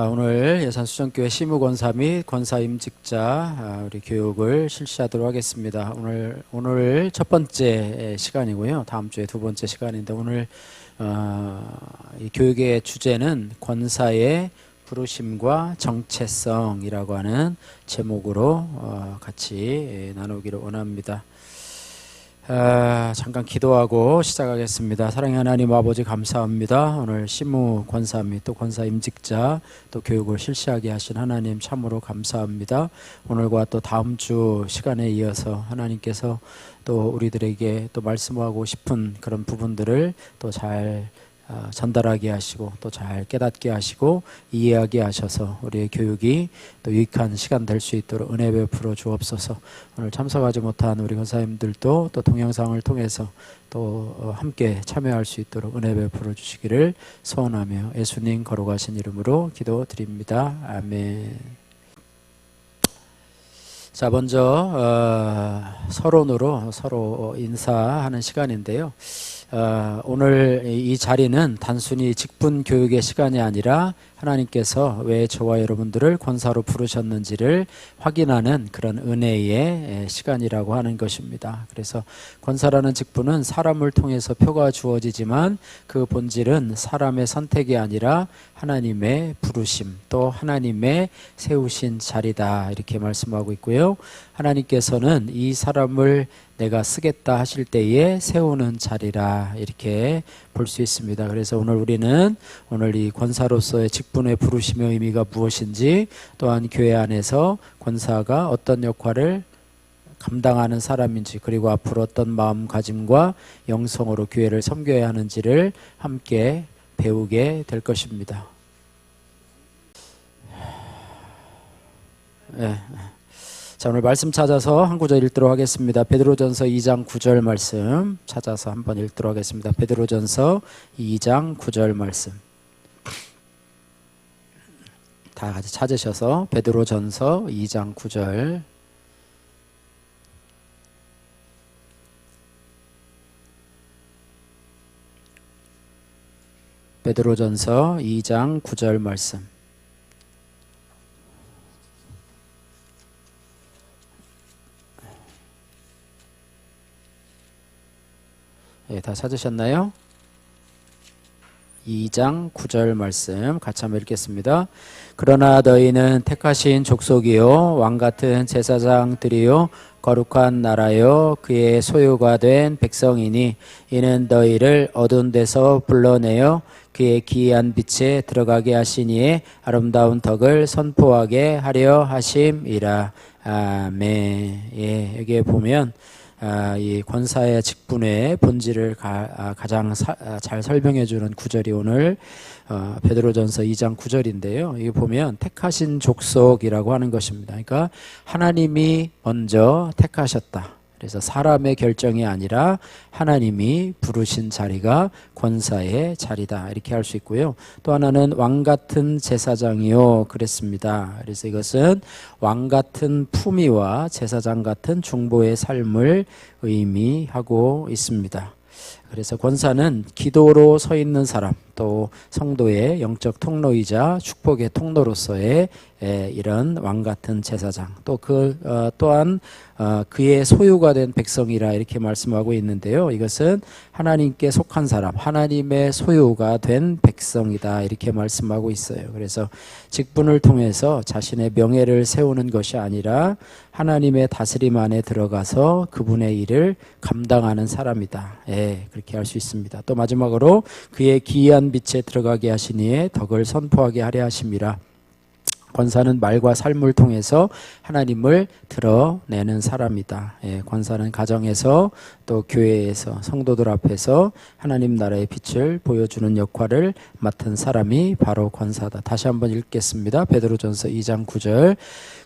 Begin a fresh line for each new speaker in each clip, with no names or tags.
오늘 예산수정교회 시무권사 및 권사임직자 우리 교육을 실시하도록 하겠습니다. 오늘 첫 번째 시간이고요. 다음 주에 두 번째 시간인데 오늘 이 교육의 주제는 권사의 부르심과 정체성이라고 하는 제목으로 같이 나누기를 원합니다. 잠깐 기도하고 시작하겠습니다. 사랑의 하나님 아버지 감사합니다. 오늘 시무 권사 및 또 권사 임직자 또 교육을 실시하게 하신 하나님 참으로 감사합니다. 오늘과 또 다음 주 시간에 이어서 하나님께서 또 우리들에게 또 말씀하고 싶은 그런 부분들을 또 잘 전달하게 하시고 또 잘 깨닫게 하시고 이해하게 하셔서 우리의 교육이 또 유익한 시간 될 수 있도록 은혜 베풀어 주옵소서. 오늘 참석하지 못한 우리 권사님들도 또 동영상을 통해서 또 함께 참여할 수 있도록 은혜 베풀어 주시기를 소원하며 예수님 거룩하신 이름으로 기도드립니다. 아멘. 자, 먼저 서론으로 서로 인사하는 시간인데요. 오늘 이 자리는 단순히 직분 교육의 시간이 아니라 하나님께서 왜 저와 여러분들을 권사로 부르셨는지를 확인하는 그런 은혜의 시간이라고 하는 것입니다. 그래서 권사라는 직분은 사람을 통해서 표가 주어지지만 그 본질은 사람의 선택이 아니라 하나님의 부르심 또 하나님의 세우신 자리다 이렇게 말씀하고 있고요. 하나님께서는 이 사람을 내가 쓰겠다 하실 때에 세우는 자리라 이렇게 볼 수 있습니다. 그래서 우리는 오늘 이 권사로서의 직분의 부르심의 의미가 무엇인지 또한 교회 안에서 권사가 어떤 역할을 감당하는 사람인지 그리고 앞으로 어떤 마음가짐과 영성으로 교회를 섬겨야 하는지를 함께 배우게 될 것입니다. 자, 오늘 말씀 찾아서 한 구절 읽도록 하겠습니다. 베드로전서 2장 9절 말씀 찾아서 한번 읽도록 하겠습니다. 베드로전서 2장 9절 말씀 다 같이 찾으셔서 베드로전서 2장 9절 베드로전서 2장 9절 말씀 다 찾으셨나요? 2장 9절 말씀 같이 한번 읽겠습니다. 그러나 너희는 택하신 족속이요 왕같은 제사장들이요 거룩한 나라요 그의 소유가 된 백성이니 이는 너희를 어두운 데서 불러내어 그의 기이한 빛에 들어가게 하시니에 아름다운 덕을 선포하게 하려 하심이라. 아멘. 여기에 보면 이 권사의 직분의 본질을 가장 잘 설명해 주는 구절이 오늘 베드로전서 2장 9절인데요. 여기 보면 택하신 족속이라고 하는 것입니다. 그러니까 하나님이 먼저 택하셨다. 그래서 사람의 결정이 아니라 하나님이 부르신 자리가 권사의 자리다 이렇게 할 수 있고요. 또 하나는 왕같은 제사장이요 그랬습니다. 그래서 이것은 왕같은 품위와 제사장 같은 중보의 삶을 의미하고 있습니다. 그래서 권사는 기도로 서 있는 사람 또 성도의 영적 통로이자 축복의 통로로서의 이런 왕같은 제사장 또 또한 그의 소유가 된 백성이라 이렇게 말씀하고 있는데요. 이것은 하나님께 속한 사람 하나님의 소유가 된 백성이다 이렇게 말씀하고 있어요. 그래서 직분을 통해서 자신의 명예를 세우는 것이 아니라 하나님의 다스림 안에 들어가서 그분의 일을 감당하는 사람이다. 그렇게 할 수 있습니다. 또 마지막으로 그의 기이한 빛에 들어가게 하시니에 덕을 선포하게 하려 하심이라. 권사는 말과 삶을 통해서 하나님을 드러내는 사람이다. 권사는 가정에서 또 교회에서 성도들 앞에서 하나님 나라의 빛을 보여주는 역할을 맡은 사람이 바로 권사다. 다시 한번 읽겠습니다. 베드로전서 2장 9절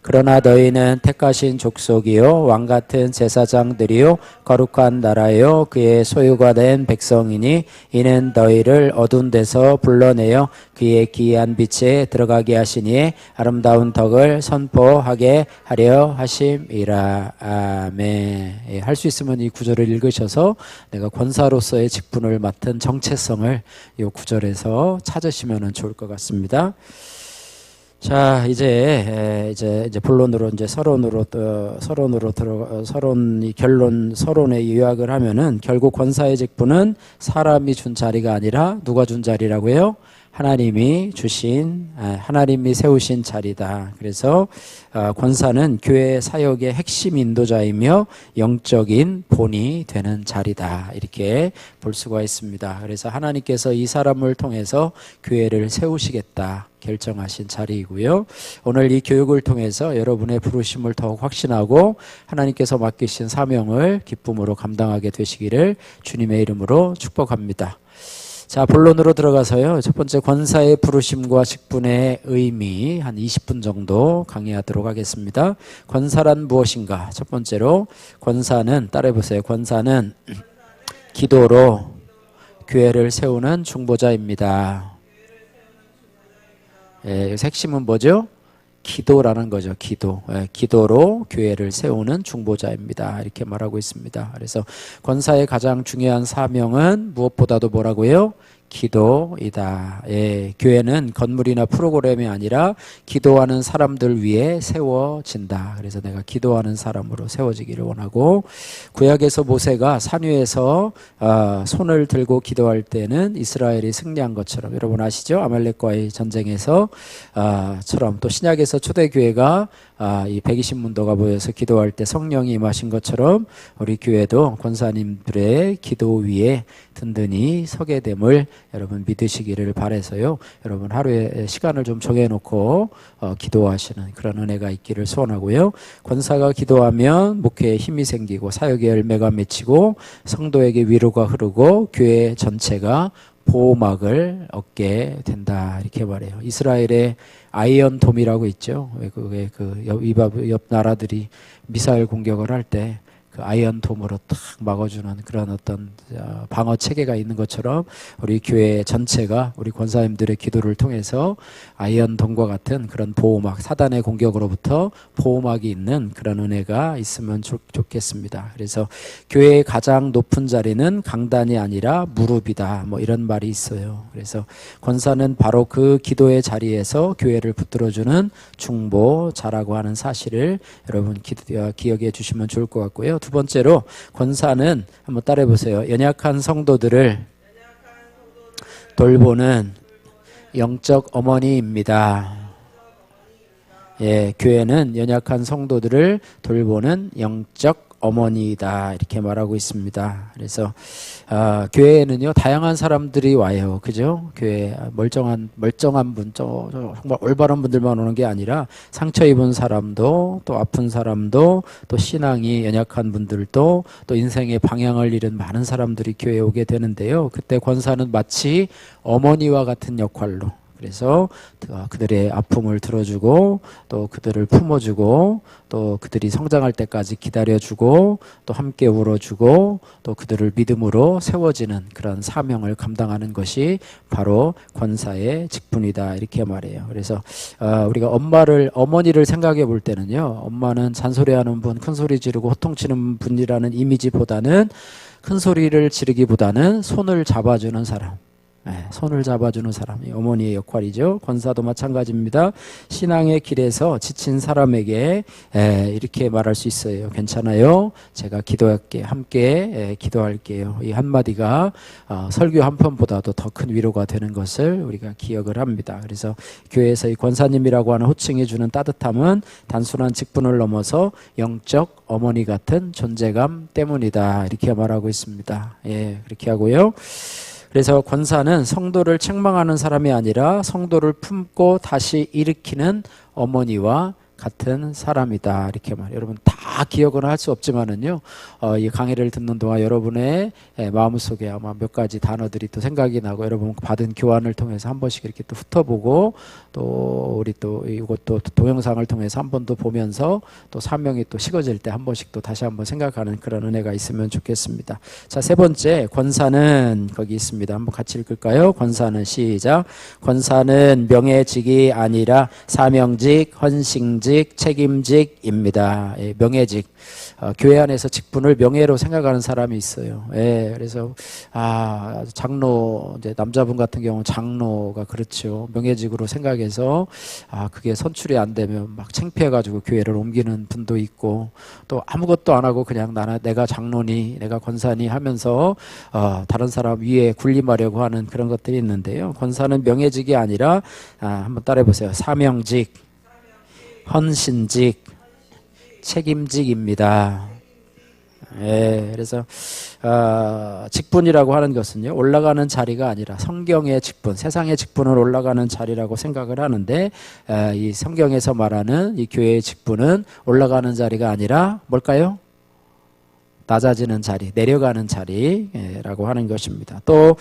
그러나 너희는 택하신 족속이요 왕같은 제사장들이요 거룩한 나라요 그의 소유가 된 백성이니 이는 너희를 어두운 데서 불러내어 그의 기이한 빛에 들어가게 하시니 아름다운 덕을 선포하게 하려 하심이라. 아멘. 할 수 있으면 이 구절을 읽으셔서 내가 권사로서의 직분을 맡은 정체성을 이 구절에서 찾으시면 좋을 것 같습니다. 자, 이제 본론으로 이제 서론이 결론 서론에 요약을 하면은 결국 권사의 직분은 사람이 준 자리가 아니라 누가 준 자리라고요? 하나님이 세우신 자리다. 그래서 권사는 교회 사역의 핵심 인도자이며 영적인 본이 되는 자리다. 이렇게 볼 수가 있습니다. 그래서 하나님께서 이 사람을 통해서 교회를 세우시겠다 결정하신 자리이고요. 오늘 이 교육을 통해서 여러분의 부르심을 더욱 확신하고 하나님께서 맡기신 사명을 기쁨으로 감당하게 되시기를 주님의 이름으로 축복합니다. 자, 본론으로 들어가서요. 첫 번째 권사의 부르심과 직분의 의미 한 20분 정도 강의하도록 하겠습니다. 권사란 무엇인가? 첫 번째로 권사는 따라해보세요. 권사는 기도로 교회를 세우는 중보자입니다. 여기서 핵심은 뭐죠? 기도라는 거죠. 기도로 교회를 세우는 중보자입니다. 이렇게 말하고 있습니다. 그래서 권사의 가장 중요한 사명은 무엇보다도 뭐라고요? 기도이다. 교회는 건물이나 프로그램이 아니라 기도하는 사람들 위해 세워진다. 그래서 내가 기도하는 사람으로 세워지기를 원하고, 구약에서 모세가 산 위에서 손을 들고 기도할 때는 이스라엘이 승리한 것처럼, 여러분 아시죠? 아말렉과의 전쟁에서 처럼, 또 신약에서 초대교회가 이 120문도가 모여서 기도할 때 성령이 임하신 것처럼 우리 교회도 권사님들의 기도 위에 든든히 서게 됨을 여러분 믿으시기를 바라서요. 여러분 하루에 시간을 좀 정해놓고 기도하시는 그런 은혜가 있기를 소원하고요. 권사가 기도하면 목회에 힘이 생기고 사역의 열매가 맺히고 성도에게 위로가 흐르고 교회 전체가 보호막을 얻게 된다. 이렇게 말해요. 이스라엘의 아이언돔이라고 있죠. 옆 나라들이 미사일 공격을 할 때 그 아이언돔으로 탁 막아주는 그런 어떤 방어 체계가 있는 것처럼 우리 교회 전체가 우리 권사님들의 기도를 통해서 아이언돔과 같은 그런 보호막, 사단의 공격으로부터 보호막이 있는 그런 은혜가 있으면 좋겠습니다. 그래서 교회의 가장 높은 자리는 강단이 아니라 무릎이다. 뭐 이런 말이 있어요. 그래서 권사는 바로 그 기도의 자리에서 교회를 붙들어주는 중보자라고 하는 사실을 여러분 기억해 주시면 좋을 것 같고요. 두 번째로 권사는 한번 따라해 보세요. 연약한 성도들을 돌보는 영적 어머니입니다. 교회는 연약한 성도들을 돌보는 영적 어머니이다. 이렇게 말하고 있습니다. 그래서 교회에는요 다양한 사람들이 와요. 그죠? 교회 멀쩡한 분, 정말 올바른 분들만 오는 게 아니라 상처 입은 사람도, 또 아픈 사람도, 또 신앙이 연약한 분들도, 또 인생의 방향을 잃은 많은 사람들이 교회에 오게 되는데요. 그때 권사는 마치 어머니와 같은 역할로, 그래서 그들의 아픔을 들어주고, 또 그들을 품어주고, 또 그들이 성장할 때까지 기다려주고, 또 함께 울어주고, 또 그들을 믿음으로 세워지는 그런 사명을 감당하는 것이 바로 권사의 직분이다. 이렇게 말해요. 그래서 우리가 어머니를 생각해 볼 때는요, 엄마는 잔소리하는 분, 큰소리 지르고 호통치는 분이라는 이미지보다는, 큰 소리를 지르기보다는 손을 잡아주는 사람, 손을 잡아주는 사람이 어머니의 역할이죠. 권사도 마찬가지입니다. 신앙의 길에서 지친 사람에게 이렇게 말할 수 있어요. 괜찮아요. 제가 기도할게. 함께 기도할게요. 이 한마디가 설교 한 편보다도 더 큰 위로가 되는 것을 우리가 기억을 합니다. 그래서 교회에서 이 권사님이라고 하는 호칭해 주는 따뜻함은 단순한 직분을 넘어서 영적 어머니 같은 존재감 때문이다. 이렇게 말하고 있습니다. 그렇게 하고요. 그래서 권사는 성도를 책망하는 사람이 아니라 성도를 품고 다시 일으키는 어머니와 같은 사람이다. 이렇게 말해요. 여러분 다 기억은 할 수 없지만은요, 이 강의를 듣는 동안 여러분의 마음속에 아마 몇 가지 단어들이 또 생각이 나고, 여러분 받은 교환을 통해서 한 번씩 이렇게 또 훑어보고, 또 우리 또 이것도 동영상을 통해서 한 번 더 보면서 또 사명이 또 식어질 때 한 번씩 또 다시 한번 생각하는 그런 은혜가 있으면 좋겠습니다. 자, 세 번째, 권사는 거기 있습니다. 한번 같이 읽을까요? 권사는 시작. 권사는 명예직이 아니라 사명직, 헌신직, 책임직입니다. 명예직. 교회 안에서 직분을 명예로 생각하는 사람이 있어요. 예, 그래서 장로, 이제 남자분 같은 경우는 장로가 그렇죠. 명예직으로 생각해서 그게 선출이 안 되면 막 창피해가지고 교회를 옮기는 분도 있고, 또 아무것도 안 하고 그냥 내가 장로니 내가 권사니 하면서 다른 사람 위에 군림하려고 하는 그런 것들이 있는데요. 권사는 명예직이 아니라 한번 따라해보세요. 사명직, 헌신직, 책임직입니다. 예, 그래서 직분이라고 하는 것은요, 올라가는 자리가 아니라 성경의 직분, 세상의 직분을 올라가는 자리라고 생각을 하는데, 이 성경에서 말하는 이 교회의 직분은 올라가는 자리가 아니라 뭘까요? 낮아지는 자리, 내려가는 자리라고 하는 것입니다. 또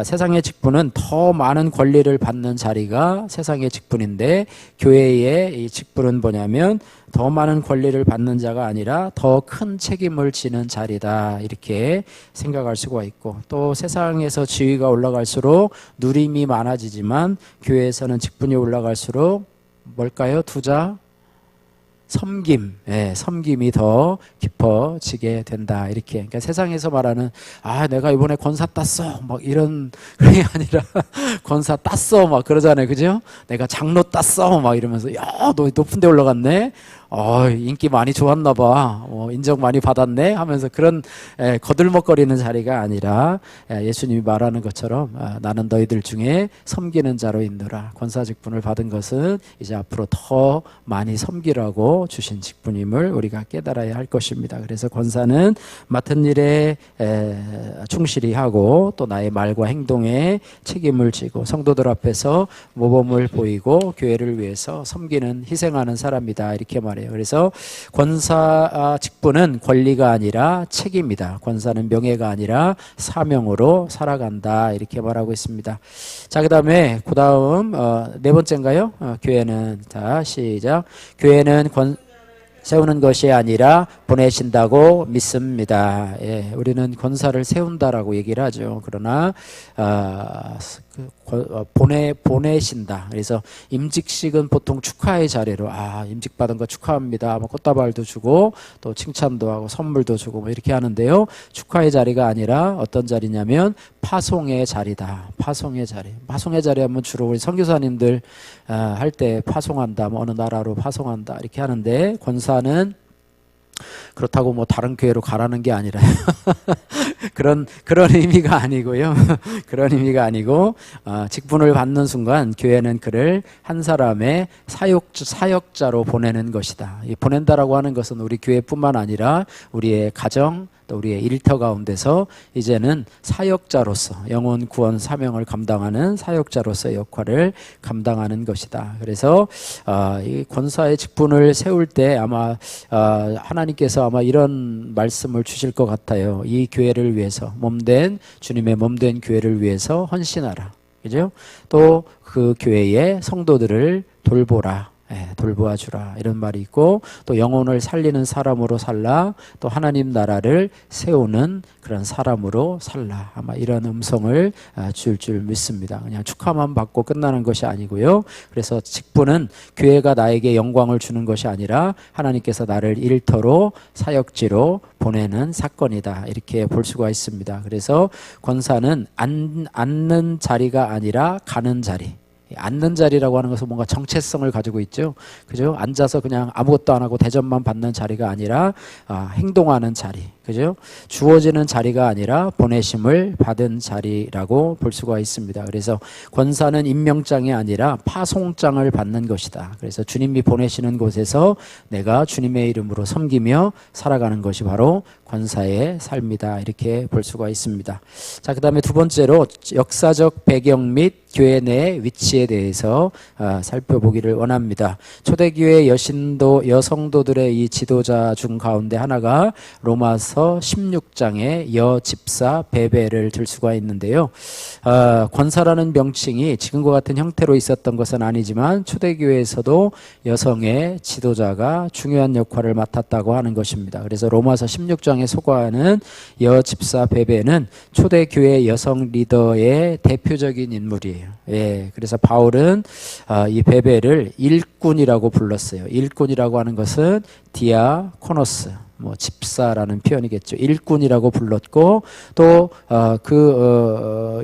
세상의 직분은 더 많은 권리를 받는 자리가 세상의 직분인데, 교회의 이 직분은 뭐냐면 더 많은 권리를 받는 자가 아니라 더 큰 책임을 지는 자리다, 이렇게 생각할 수가 있고, 또 세상에서 지위가 올라갈수록 누림이 많아지지만 교회에서는 직분이 올라갈수록 뭘까요? 투자? 섬김, 섬김이 더 깊어지게 된다, 이렇게. 그러니까 세상에서 말하는 내가 이번에 권사 땄어 막 이런 그게 아니라 권사 땄어 막 그러잖아요, 그죠? 내가 장로 땄어 막 이러면서 야, 너 높은 데 올라갔네, 인기 많이 좋았나 봐, 인정 많이 받았네 하면서 그런 거들먹거리는 자리가 아니라, 예수님이 말하는 것처럼 나는 너희들 중에 섬기는 자로 있노라. 권사 직분을 받은 것은 이제 앞으로 더 많이 섬기라고 주신 직분임을 우리가 깨달아야 할 것입니다. 그래서 권사는 맡은 일에 충실히 하고, 또 나의 말과 행동에 책임을 지고 성도들 앞에서 모범을 보이고 교회를 위해서 섬기는, 희생하는 사람이다, 이렇게 말해요. 그래서 권사 직분은 권리가 아니라 책임이다. 권사는 명예가 아니라 사명으로 살아간다, 이렇게 말하고 있습니다. 자, 그다음 네 번째인가요? 교회는, 자, 시작. 교회는 세우는 것이 아니라 보내신다고 믿습니다. 예, 우리는 권사를 세운다라고 얘기를 하죠. 그러나 보내신다. 그래서 임직식은 보통 축하의 자리로, 임직 받은 거 축하합니다, 꽃다발도 주고 또 칭찬도 하고 선물도 주고 뭐 이렇게 하는데요, 축하의 자리가 아니라 어떤 자리냐면 파송의 자리다. 파송의 자리. 파송의 자리 하면 주로 우리 선교사님들 할 때 파송한다, 뭐 어느 나라로 파송한다, 이렇게 하는데, 권사는 그렇다고 뭐 다른 교회로 가라는 게 아니라 그런 의미가 아니고요. 그런 의미가 아니고, 직분을 받는 순간 교회는 그를 한 사람의 사역자로 보내는 것이다. 이 보낸다라고 하는 것은 우리 교회뿐만 아니라 우리의 가정, 또 우리의 일터 가운데서 이제는 사역자로서 영혼 구원 사명을 감당하는 사역자로서의 역할을 감당하는 것이다. 그래서 이 권사의 직분을 세울 때 아마 하나님께서 아마 이런 말씀을 주실 것 같아요. 이 교회를 위해서, 주님의 몸된 교회를 위해서 헌신하라, 그죠? 또 그 교회의 성도들을 돌보라, 돌보아 주라, 이런 말이 있고, 또 영혼을 살리는 사람으로 살라, 또 하나님 나라를 세우는 그런 사람으로 살라, 아마 이런 음성을 줄 믿습니다. 그냥 축하만 받고 끝나는 것이 아니고요. 그래서 직분은 교회가 나에게 영광을 주는 것이 아니라 하나님께서 나를 일터로, 사역지로 보내는 사건이다, 이렇게 볼 수가 있습니다. 그래서 권사는 앉는 자리가 아니라 가는 자리. 앉는 자리라고 하는 것은 뭔가 정체성을 가지고 있죠. 그죠? 앉아서 그냥 아무것도 안 하고 대접만 받는 자리가 아니라 행동하는 자리. 그죠? 주어지는 자리가 아니라 보내심을 받은 자리라고 볼 수가 있습니다. 그래서 권사는 임명장이 아니라 파송장을 받는 것이다. 그래서 주님이 보내시는 곳에서 내가 주님의 이름으로 섬기며 살아가는 것이 바로 권사의 삶이다, 이렇게 볼 수가 있습니다. 자, 그 다음에 두 번째로 역사적 배경 및 교회 내 위치에 대해서 살펴보기를 원합니다. 초대교회 여성도들의 이 지도자 중 가운데 하나가 로마서 로마서 16장의 여집사 베베를 들 수가 있는데요. 권사라는 명칭이 지금과 같은 형태로 있었던 것은 아니지만 초대교회에서도 여성의 지도자가 중요한 역할을 맡았다고 하는 것입니다. 그래서 로마서 16장에 소개하는 여집사 베베는 초대교회 여성 리더의 대표적인 인물이에요. 예, 그래서 바울은 이 베베를 일꾼이라고 불렀어요. 일꾼이라고 하는 것은 디아코노스, 집사라는 표현이겠죠. 일꾼이라고 불렀고 또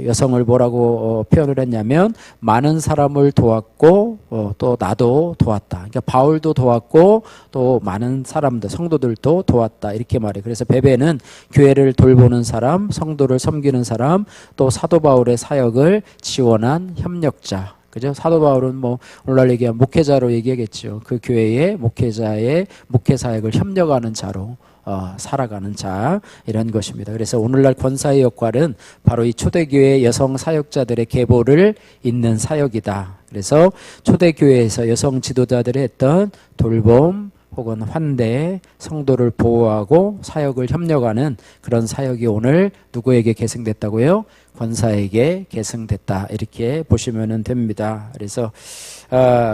여성을 뭐라고 표현을 했냐면 많은 사람을 도왔고 또 나도 도왔다. 그러니까 바울도 도왔고 또 많은 사람들, 성도들도 도왔다. 이렇게 말해요. 그래서 베베는 교회를 돌보는 사람, 성도를 섬기는 사람, 또 사도 바울의 사역을 지원한 협력자. 그죠? 사도 바울은 오늘날 얘기하면 목회자로 얘기하겠죠. 그 교회의 목회자의 목회 사역을 협력하는 자로 살아가는 자, 이런 것입니다. 그래서 오늘날 권사의 역할은 바로 이 초대교회 여성 사역자들의 계보를 잇는 사역이다. 그래서 초대교회에서 여성 지도자들이 했던 돌봄 혹은 환대, 성도를 보호하고 사역을 협력하는 그런 사역이 오늘 누구에게 계승됐다고요? 권사에게 계승됐다. 이렇게 보시면 됩니다. 그래서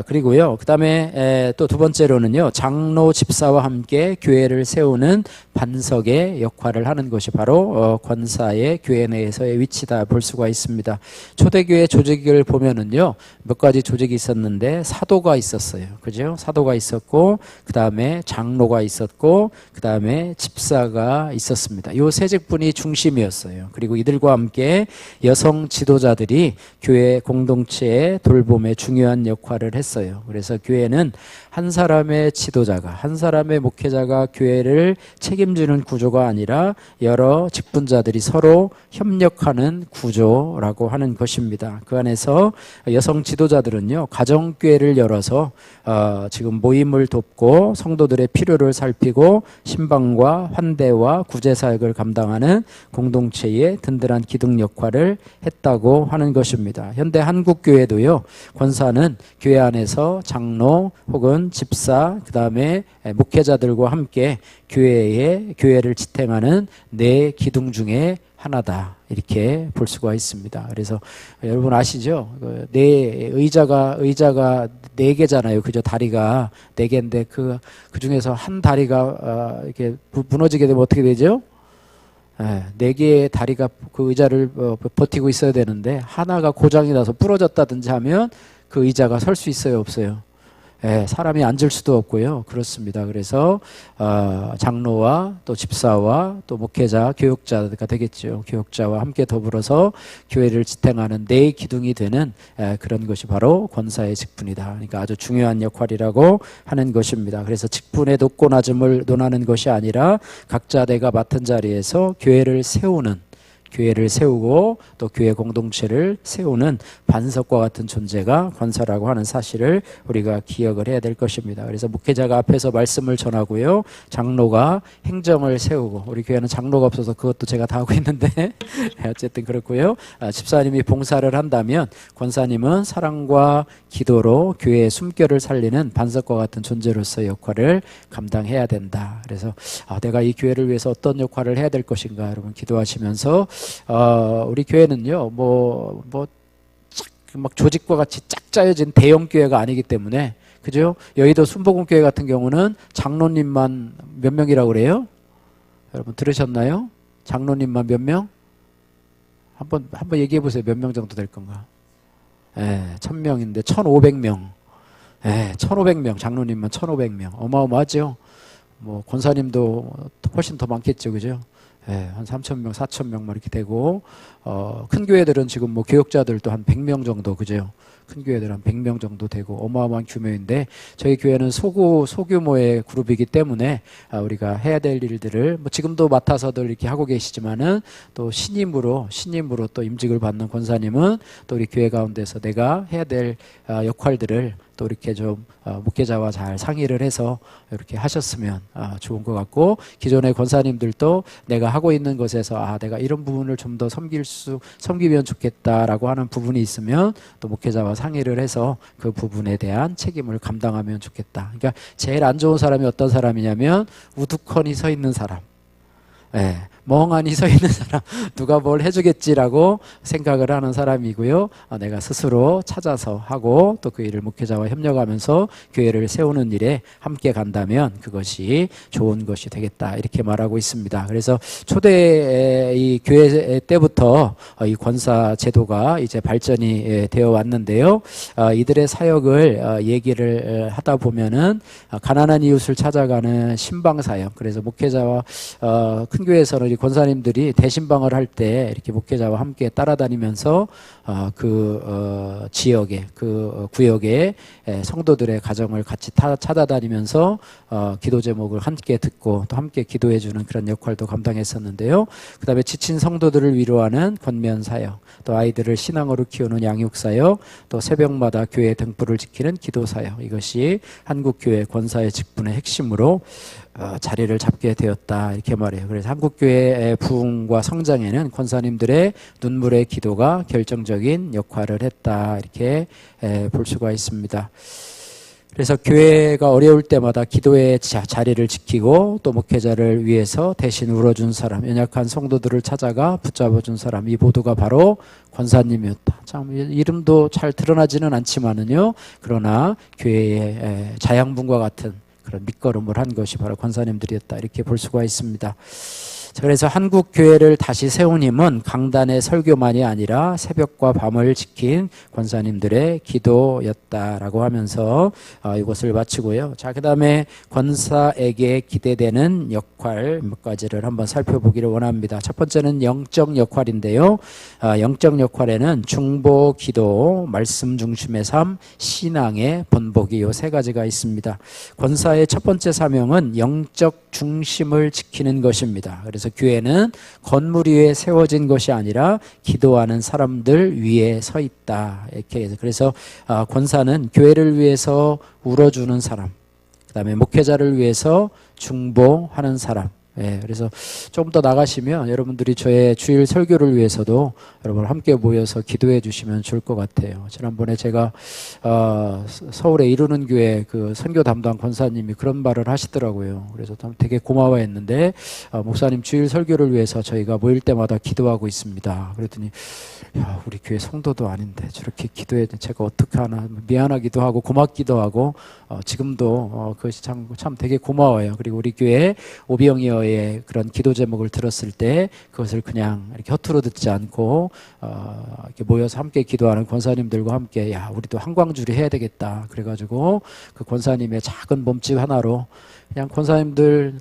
그리고요. 그 다음에 또 두 번째로는요. 장로 집사와 함께 교회를 세우는 반석의 역할을 하는 것이 바로 권사의 교회 내에서의 위치다 볼 수가 있습니다. 초대교회 조직을 보면은요. 몇 가지 조직이 있었는데 사도가 있었어요. 그죠? 사도가 있었고 그 다음에 장로가 있었고 그 다음에 집사가 있었습니다. 이 세 직분이 중심이었어요. 그리고 이들과 함께 여성 지도자들이 교회 공동체의 돌봄에 중요한 역할을 했어요. 그래서 교회는 한 사람의 지도자가, 한 사람의 목회자가 교회를 책임지는 구조가 아니라 여러 직분자들이 서로 협력하는 구조라고 하는 것입니다. 그 안에서 여성 지도자들은요, 가정교회를 열어서 지금 모임을 돕고 성도들의 필요를 살피고 신방과 환대와 구제사역을 감당하는 공동체의 든든한 기둥 역할을 했다고 하는 것입니다. 현대 한국교회도요, 권사는 교회 안에서 장로 혹은 집사, 그 다음에 목회자들과 함께 교회를 지탱하는 네 기둥 중에 하나다. 이렇게 볼 수가 있습니다. 그래서 여러분 아시죠? 네 의자가 네 개잖아요. 그죠? 다리가 네 개인데 그 중에서 한 다리가 이렇게 무너지게 되면 어떻게 되죠? 네 개의 다리가 그 의자를 버티고 있어야 되는데 하나가 고장이 나서 부러졌다든지 하면 그 의자가 설 수 있어요, 없어요? 사람이 앉을 수도 없고요. 그렇습니다. 그래서 장로와 또 집사와 또 목회자, 교육자가 되겠죠. 교육자와 함께 더불어서 교회를 지탱하는 네 기둥이 되는 그런 것이 바로 권사의 직분이다. 그러니까 아주 중요한 역할이라고 하는 것입니다. 그래서 직분의 높고 낮음을 논하는 것이 아니라 각자 내가 맡은 자리에서 교회를 세우고 또 교회 공동체를 세우는 반석과 같은 존재가 권사라고 하는 사실을 우리가 기억을 해야 될 것입니다. 그래서 목회자가 앞에서 말씀을 전하고요. 장로가 행정을 세우고, 우리 교회는 장로가 없어서 그것도 제가 다 하고 있는데 어쨌든 그렇고요. 집사님이 봉사를 한다면 권사님은 사랑과 기도로 교회의 숨결을 살리는 반석과 같은 존재로서의 역할을 감당해야 된다. 그래서 내가 이 교회를 위해서 어떤 역할을 해야 될 것인가 여러분 기도하시면서 우리 교회는요, 막 조직과 같이 짝 짜여진 대형 교회가 아니기 때문에, 그죠? 여의도 순복음교회 같은 경우는 장로님만 몇 명이라고 그래요? 여러분 들으셨나요? 장로님만 몇 명? 한번 얘기해 보세요. 몇 명 정도 될 건가? 1000명인데 1500명. 1500명, 장로님만 1500명. 어마어마하죠? 권사님도 훨씬 더 많겠죠, 그죠? 한 3000명, 4000명 이렇게 되고, 큰 교회들은 지금 교역자들도 한 100명 정도, 그죠? 큰 교회들 한 100명 정도 되고 어마어마한 규모인데, 저희 교회는 소규모의 그룹이기 때문에 우리가 해야 될 일들을 지금도 맡아서들 이렇게 하고 계시지만은 또 신임으로 또 임직을 받는 권사님은 또 우리 교회 가운데서 내가 해야 될 역할들을 또 이렇게 좀 목회자와 잘 상의를 해서 이렇게 하셨으면 좋은 것 같고, 기존의 권사님들도 내가 하고 있는 것에서 내가 이런 부분을 좀 더 섬기면 좋겠다라고 하는 부분이 있으면 또 목회자와 상의를 해서 그 부분에 대한 책임을 감당하면 좋겠다. 그러니까 제일 안 좋은 사람이 어떤 사람이냐면 우두커니 서 있는 사람. 예, 멍하니 서 있는 사람, 누가 뭘 해주겠지라고 생각을 하는 사람이고요. 내가 스스로 찾아서 하고 또 그 일을 목회자와 협력하면서 교회를 세우는 일에 함께 간다면 그것이 좋은 것이 되겠다, 이렇게 말하고 있습니다. 그래서 초대 이 교회 때부터 이 권사 제도가 이제 발전이 되어 왔는데요. 이들의 사역을 얘기를 하다 보면은 가난한 이웃을 찾아가는 신방 사역. 그래서 목회자와 큰 교회에서는 이 권사님들이 대신방을 할 때 이렇게 목회자와 함께 따라다니면서 그 지역에, 그 구역에 성도들의 가정을 같이 찾아다니면서 기도 제목을 함께 듣고 또 함께 기도해주는 그런 역할도 감당했었는데요. 그 다음에 지친 성도들을 위로하는 권면 사역, 또 아이들을 신앙으로 키우는 양육 사역, 또 새벽마다 교회 등불을 지키는 기도 사역, 이것이 한국교회 권사의 직분의 핵심으로 자리를 잡게 되었다, 이렇게 말해요. 그래서 한국교회의 부흥과 성장에는 권사님들의 눈물의 기도가 결정적인 역할을 했다, 이렇게 볼 수가 있습니다. 그래서 교회가 어려울 때마다 기도의 자리를 지키고 또 목회자를 위해서 대신 울어준 사람, 연약한 성도들을 찾아가 붙잡아준 사람, 이 모두가 바로 권사님이었다. 참 이름도 잘 드러나지는 않지만은요, 그러나 교회의 자양분과 같은 그런 밑거름을 한 것이 바로 권사님들이었다, 이렇게 볼 수가 있습니다. 그래서 한국 교회를 다시 세운 힘은 강단의 설교만이 아니라 새벽과 밤을 지킨 권사님들의 기도였다라고 하면서 이것을 마치고요. 자, 그다음에 권사에게 기대되는 역할 몇 가지를 한번 살펴보기를 원합니다. 첫 번째는 영적 역할인데요. 영적 역할에는 중보, 기도, 말씀 중심의 삶, 신앙의 번복이 요 세 가지가 있습니다. 권사의 첫 번째 사명은 영적 중심을 지키는 것입니다. 그래서 교회는 건물 위에 세워진 것이 아니라 기도하는 사람들 위에 서 있다, 이렇게 해서, 그래서 권사는 교회를 위해서 울어주는 사람, 그 다음에 목회자를 위해서 중보하는 사람. 그래서 조금 더 나가시면 여러분들이 저의 주일 설교를 위해서도 여러분 함께 모여서 기도해 주시면 좋을 것 같아요. 지난번에 제가 서울에 이루는 교회 그 선교 담당 권사님이 그런 말을 하시더라고요. 그래서 되게 고마워했는데, 목사님 주일 설교를 위해서 저희가 모일 때마다 기도하고 있습니다. 그랬더니 야, 우리 교회 성도도 아닌데 저렇게 기도해 제가 어떻게 하나, 미안하기도 하고 고맙기도 하고 지금도 그것이 참 되게 고마워요. 그리고 우리 교회 오병이어의 그런 기도 제목을 들었을 때 그것을 그냥 이렇게 허투루 듣지 않고 이렇게 모여서 함께 기도하는 권사님들과 함께, 야, 우리도 한광주리 해야 되겠다, 그래가지고 그 권사님의 작은 몸집 하나로 그냥 권사님들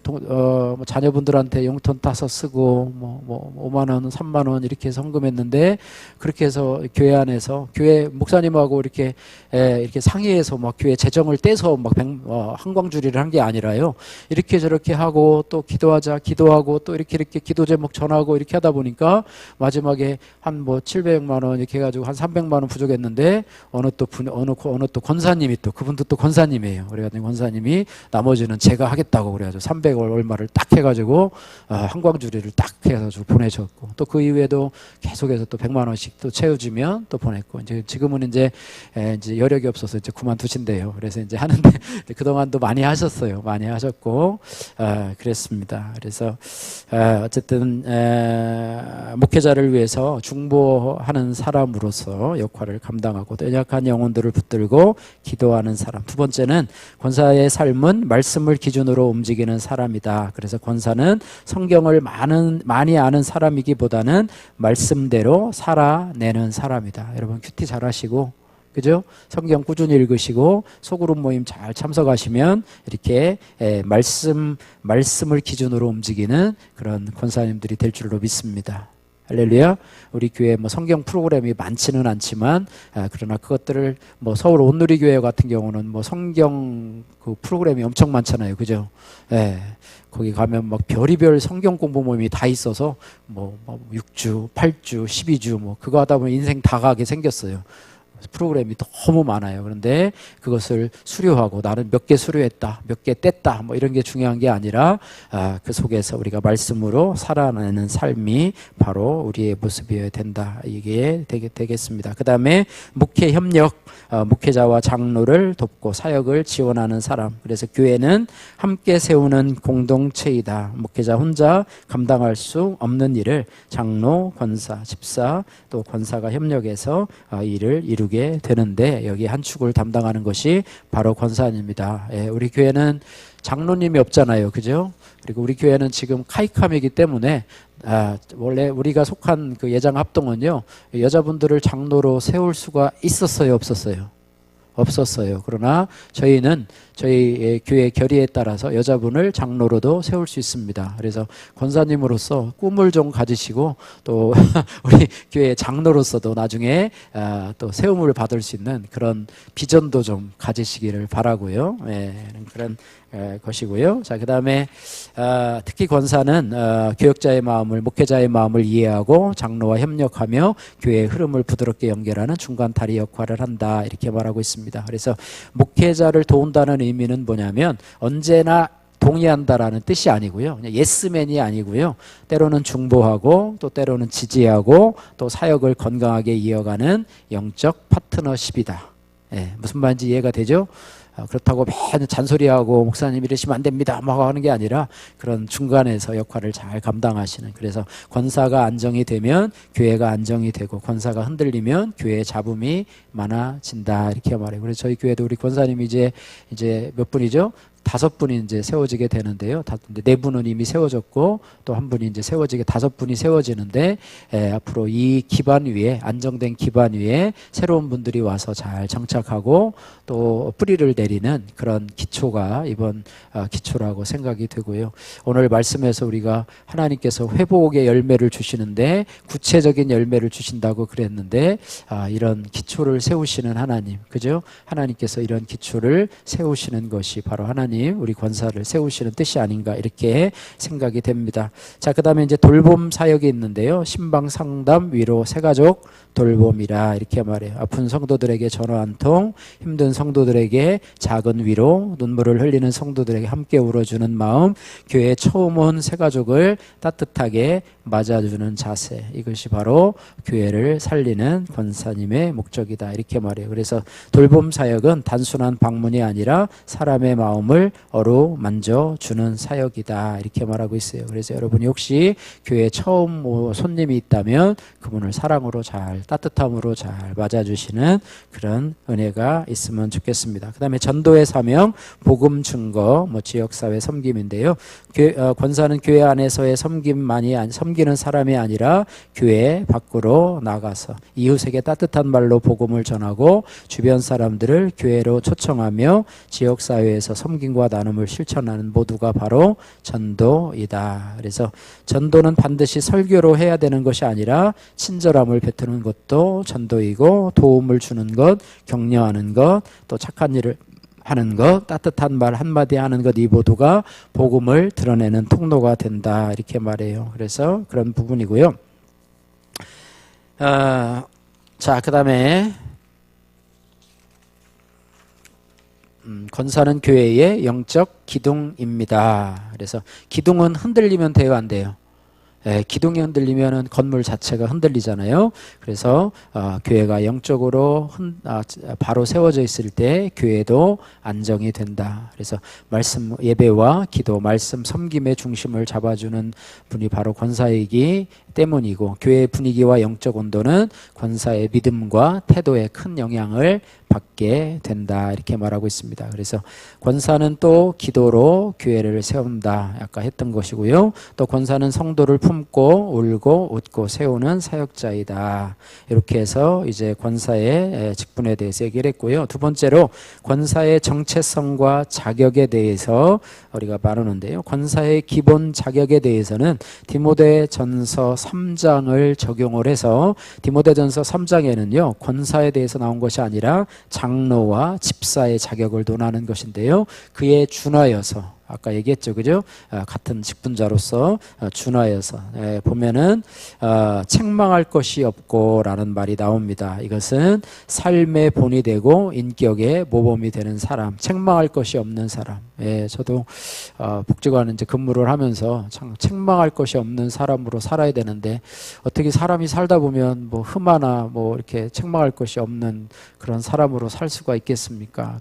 자녀분들한테 용돈 따서 쓰고 뭐 5만 원, 3만 원 이렇게 헌금했는데, 그렇게 해서 교회 안에서 교회 목사님하고 이렇게 상의해서 막 교회 재정을 떼서 막 한광주리를 한 게 아니라요. 이렇게 저렇게 하고 또 기도하고 또 이렇게 기도 제목 전하고 이렇게 하다 보니까 마지막에 한 뭐 700만 원 이렇게 해가지고 한 300만 원 부족했는데 어느 또 권사님이 또 그분도 또 권사님이에요. 그래가지고 권사님이 나머지는 제가 하겠다고 그래가지고 300월 얼마를 딱 해가지고 한광주리를 딱 해가지고 보내셨고, 또 그 이후에도 계속해서 또 100만 원씩 또 채워주면 또 보냈고, 이제 지금은 이제 여력이 없어서 이제 그만두신대요. 그래서 이제 하는데 그동안도 많이 하셨어요. 많이 하셨고 그랬습니다. 그래서 어쨌든 목회자를 위해서 중보하는 사람으로서 역할을 감당하고 또 연약한 영혼들을 붙들고 기도하는 사람. 두 번째는 권사의 삶은 말씀을 기준으로 움직이는 사람이다. 그래서 권사는 성경을 많이 아는 사람이기보다는 말씀대로 살아내는 사람이다. 여러분 큐티 잘 하시고, 그죠? 성경 꾸준히 읽으시고 소그룹 모임 잘 참석하시면 이렇게 말씀을 기준으로 움직이는 그런 권사님들이 될 줄로 믿습니다. 할렐루야. 우리 교회 뭐 성경 프로그램이 많지는 않지만 그러나 그것들을 뭐 서울 온누리교회 같은 경우는 뭐 성경 그 프로그램이 엄청 많잖아요, 그죠? 거기 가면 막 별의별 성경 공부 모임이 다 있어서 뭐 6주, 8주, 12주 뭐 그거 하다 보면 인생 다 가게 생겼어요. 프로그램이 너무 많아요. 그런데 그것을 수료하고 나는 몇 개 수료했다, 몇 개 뗐다, 뭐 이런 게 중요한 게 아니라 그 속에서 우리가 말씀으로 살아내는 삶이 바로 우리의 모습이어야 된다. 이게 되겠습니다. 그 다음에 목회 협력, 목회자와 장로를 돕고 사역을 지원하는 사람. 그래서 교회는 함께 세우는 공동체이다. 목회자 혼자 감당할 수 없는 일을 장로, 권사, 집사 또 권사가 협력해서 일을 이루게 되는데 여기 한 축을 담당하는 것이 바로 권사님입니다. 우리 교회는 장로님이 없잖아요. 그죠? 그리고 우리 교회는 지금 카이캄이기 때문에 원래 우리가 속한 그 예장 합동은요, 여자분들을 장로로 세울 수가 있었어요, 없었어요? 없었어요. 그러나 저희는 저희 교회 결의에 따라서 여자분을 장로로도 세울 수 있습니다. 그래서 권사님으로서 꿈을 좀 가지시고 또 우리 교회 장로로서도 나중에 또 세움을 받을 수 있는 그런 비전도 좀 가지시기를 바라고요. 그런 것이고요. 자, 그 다음에 특히 권사는 교역자의 마음을, 목회자의 마음을 이해하고 장로와 협력하며 교회의 흐름을 부드럽게 연결하는 중간 다리 역할을 한다. 이렇게 말하고 있습니다. 그래서 목회자를 도운다는 의미는 뭐냐면 언제나 동의한다라는 뜻이 아니고요. 그냥 예스맨이 아니고요. 때로는 중보하고 또 때로는 지지하고 또 사역을 건강하게 이어가는 영적 파트너십이다. 무슨 말인지 이해가 되죠? 그렇다고 매일 잔소리하고 목사님 이러시면 안 됩니다 막 하는 게 아니라 그런 중간에서 역할을 잘 감당하시는, 그래서 권사가 안정이 되면 교회가 안정이 되고 권사가 흔들리면 교회의 잡음이 많아진다 이렇게 말해요. 그래서 저희 교회도 우리 권사님이 이제 몇 분이죠? 5분이 이제 세워지게 되는데요. 4분은 이미 세워졌고 또 한 분이 이제 세워지게 5분이 세워지는데 앞으로 이 기반 위에, 안정된 기반 위에 새로운 분들이 와서 잘 정착하고 또 뿌리를 내리는 그런 기초가 이번 기초라고 생각이 되고요. 오늘 말씀에서 우리가 하나님께서 회복의 열매를 주시는데 구체적인 열매를 주신다고 그랬는데 이런 기초를 세우시는 하나님, 그죠? 하나님께서 이런 기초를 세우시는 것이 바로 하나님, 우리 권사를 세우시는 뜻이 아닌가 이렇게 생각이 됩니다. 자, 그 다음에 이제 돌봄 사역이 있는데요. 신방 상담 위로 새가족 돌봄이라 이렇게 말해요. 아픈 성도들에게 전화 한 통, 힘든 성도들에게 작은 위로, 눈물을 흘리는 성도들에게 함께 울어주는 마음, 교회에 처음 온 새가족을 따뜻하게 맞아주는 자세, 이것이 바로 교회를 살리는 권사님의 목적이다 이렇게 말해요. 그래서 돌봄 사역은 단순한 방문이 아니라 사람의 마음을 어루만져주는 사역이다 이렇게 말하고 있어요. 그래서 여러분이 혹시 교회에 처음 손님이 있다면 그분을 사랑으로 잘, 따뜻함으로 잘 맞아주시는 그런 은혜가 있으면 좋겠습니다. 그 다음에 전도의 사명, 복음 증거, 지역사회 섬김인데요. 권사는 교회 안에서의 섬기는 사람이 아니라 교회 밖으로 나가서 이웃에게 따뜻한 말로 복음을 전하고 주변 사람들을 교회로 초청하며 지역사회에서 섬김과 나눔을 실천하는 모두가 바로 전도이다. 그래서 전도는 반드시 설교로 해야 되는 것이 아니라 친절함을 베푸는 것도 전도이고, 도움을 주는 것, 격려하는 것, 또 착한 일을 하는 것, 따뜻한 말 한마디 하는 것, 이 모두가 복음을 드러내는 통로가 된다 이렇게 말해요. 그래서 그런 부분이고요. 자, 그 다음에 권사는 교회의 영적 기둥입니다. 그래서 기둥은 흔들리면 돼요, 안 돼요? 기둥이 흔들리면은 건물 자체가 흔들리잖아요. 그래서 교회가 영적으로 바로 세워져 있을 때 교회도 안정이 된다. 그래서 말씀 예배와 기도, 말씀 섬김의 중심을 잡아주는 분이 바로 권사이기 때문이고, 교회의 분위기와 영적 온도는 권사의 믿음과 태도에 큰 영향을 받게 된다 이렇게 말하고 있습니다. 그래서 권사는 또 기도로 교회를 세운다 아까 했던 것이고요. 또 권사는 성도를 품고 울고 웃고 세우는 사역자이다. 이렇게 해서 이제 권사의 직분에 대해서 얘기를 했고요. 두 번째로 권사의 정체성과 자격에 대해서 우리가 말하는데요. 권사의 기본 자격에 대해서는 디모데전서 3장을 적용을 해서, 디모데전서 3장에는요 권사에 대해서 나온 것이 아니라 장로와 집사의 자격을 논하는 것인데요. 그에 준하여서 아까 얘기했죠, 그죠? 같은 직분자로서 준하여서 보면은 책망할 것이 없고라는 말이 나옵니다. 이것은 삶의 본이 되고 인격의 모범이 되는 사람, 책망할 것이 없는 사람. 저도 복지관에 이제 근무를 하면서 참 책망할 것이 없는 사람으로 살아야 되는데 어떻게 사람이 살다 보면 뭐 흠하나 뭐 이렇게 책망할 것이 없는 그런 사람으로 살 수가 있겠습니까?